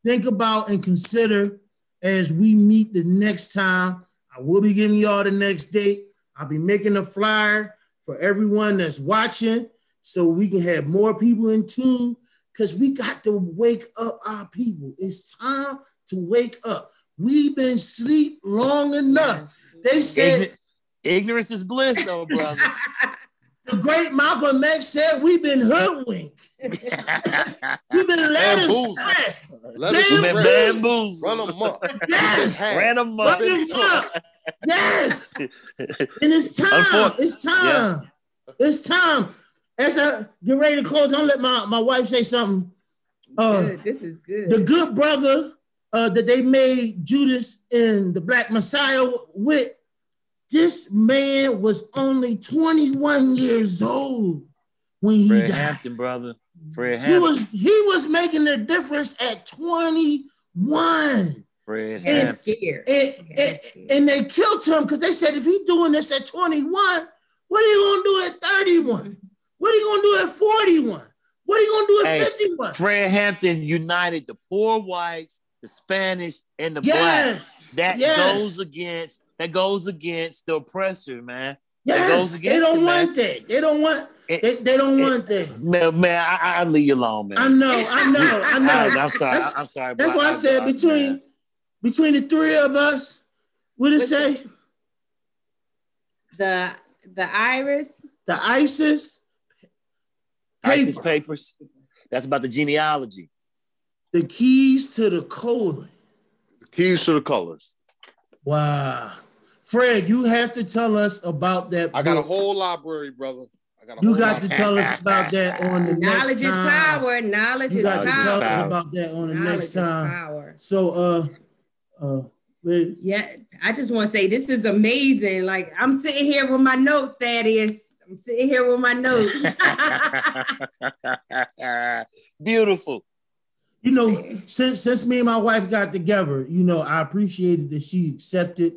think about and consider as we meet the next time. I will be giving y'all the next date. I'll be making a flyer for everyone that's watching so we can have more people in tune because we got to wake up our people. It's time to wake up. We've been asleep long enough. They said... Ignorance is bliss, though, brother. The great Malcolm X said we've been hoodwinked. We've been led astray. We've been bamboozled. Run them up. Yes. Ran them up. Yes. And it's time. It's time. Yeah. It's time. As I get ready to close, I'll let my wife say something. This is good. The good brother that they made Judas and the Black Messiah with, this man was only 21 years old when he died. Hampton, brother. Fred Hampton. He was making a difference at 21. Fred Hampton. Scared. And they killed him because they said if he's doing this at 21, what are you going to do at 31? What are you going to do at 41? What are you going to do at 51? Fred Hampton united the poor whites, the Spanish, and the blacks. That goes against the oppressor, man. Yes, they don't want that. They don't want that. Man, I leave you alone, man. I know. I'm sorry. That's why I said between the three of us, what did it say? The ISIS papers. That's about the genealogy. The keys to the colon. The keys to the colors. Wow. Fred, you have to tell us about that book. I got a whole library, brother. You got to tell us about that on the next time. Knowledge is power. Knowledge is power. You got to tell us about that on the next time. So, yeah, I just want to say this is amazing. Like, I'm sitting here with my notes, Thaddeus. I'm sitting here with my notes. Beautiful. Since me and my wife got together, I appreciated that she accepted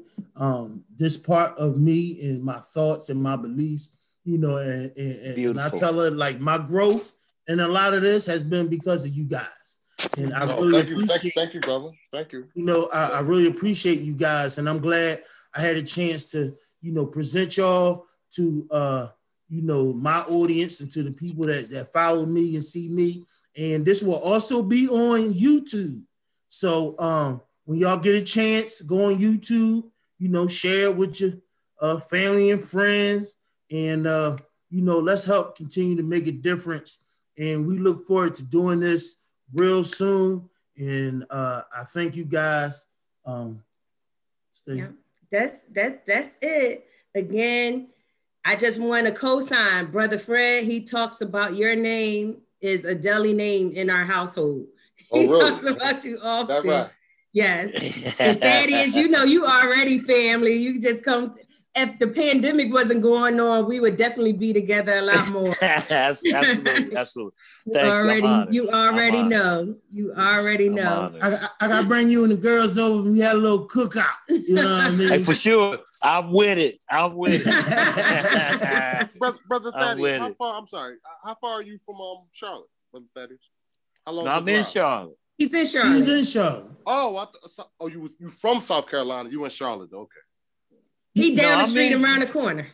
this part of me and my thoughts and my beliefs. you know, and I tell her like my growth and a lot of this has been because of you guys. And I really thank you, brother. Thank you. You know, I really appreciate you guys, and I'm glad I had a chance to, you know, present y'all to you know, my audience and to the people that follow me and see me. And this will also be on YouTube. So when y'all get a chance, go on YouTube, you know, share it with your family and friends. And, you know, let's help continue to make a difference. And we look forward to doing this real soon. And I thank you guys. Yeah, that's it. Again, I just want to co-sign Brother Fred. He talks about your name is a deli name in our household. Oh, he really? talks about you often. That's right. Yes. And Thaddeus, you know, you already family. You just come. If the pandemic wasn't going on, we would definitely be together a lot more. Absolutely. You already know. I got to bring you and the girls over and we had a little cookout. You know what I mean? Hey, for sure. I'm with it. Brother Thaddeus, how far are you from Charlotte, Brother Thaddeus? How long? No, I'm in Charlotte. He's in Charlotte. Oh, you from South Carolina. You in Charlotte. Okay. He down the street around the corner.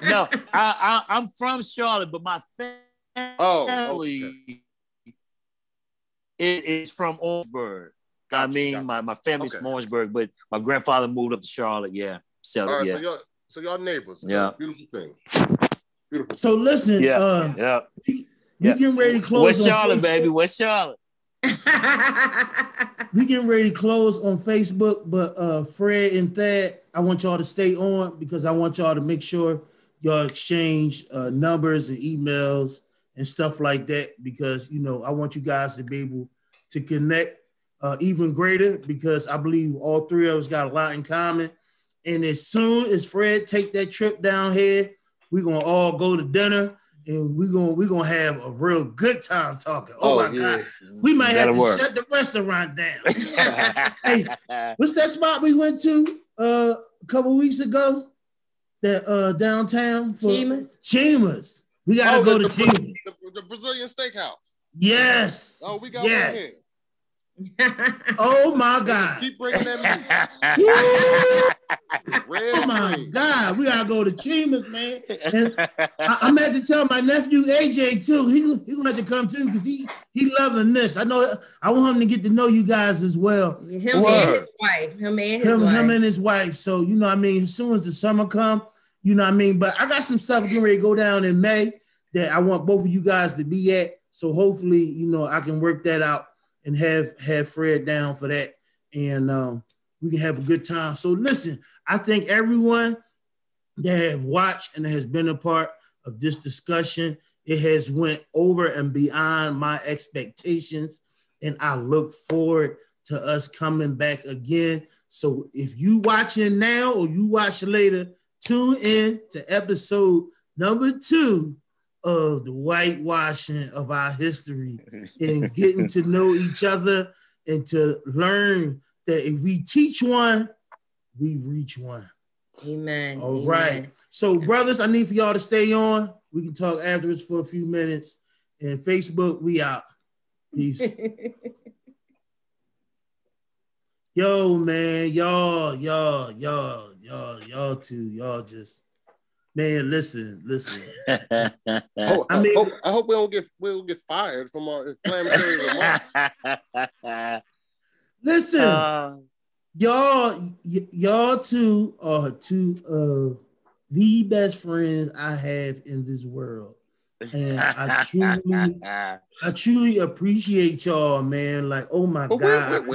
No, I'm from Charlotte, but my family is from Orangeburg. Gotcha. My family's from Orangeburg, but my grandfather moved up to Charlotte. Yeah. So, all right, so y'all neighbors. Yeah. Beautiful thing. Beautiful. So listen, we getting ready to close. West Charlotte, baby. West Charlotte. We getting ready to close on Facebook, but Fred and Thad, I want y'all to stay on because I want y'all to make sure y'all exchange numbers and emails and stuff like that because, you know, I want you guys to be able to connect even greater because I believe all three of us got a lot in common. And as soon as Fred take that trip down here, we're going to all go to dinner. And we're gonna have a real good time talking. Oh my God. We might have to shut the restaurant down. Hey, what's that spot we went to a couple weeks ago? That downtown for Chima's. We gotta go to Chima's. The Brazilian steakhouse. Yes. Oh, we got one here. Oh my God. Keep bringing that meat. Oh my God. We gotta go to Chima's, man. And I'm going to have to tell my nephew AJ too. He gonna have to come too because he loving this. I know I want him to get to know you guys as well. Him and his wife. So you know what I mean, as soon as the summer come, you know what I mean. But I got some stuff getting ready to go down in May that I want both of you guys to be at. So hopefully, you know, I can work that out and have Fred down for that. And we can have a good time. So listen, I thank everyone that have watched and has been a part of this discussion. It has went over and beyond my expectations. And I look forward to us coming back again. So if you watching now or you watch later, tune in to episode number 2 of the whitewashing of our history and getting to know each other and to learn that if we teach one, we reach one. Amen. All right. So, brothers, I need for y'all to stay on. We can talk afterwards for a few minutes. And Facebook, we out. Peace. Yo, man, y'all too. Y'all just, man, listen. I hope we don't get fired from our inflammatory remarks. Listen, y'all two are two of the best friends I have in this world. And I truly appreciate y'all, man. Like, oh my God.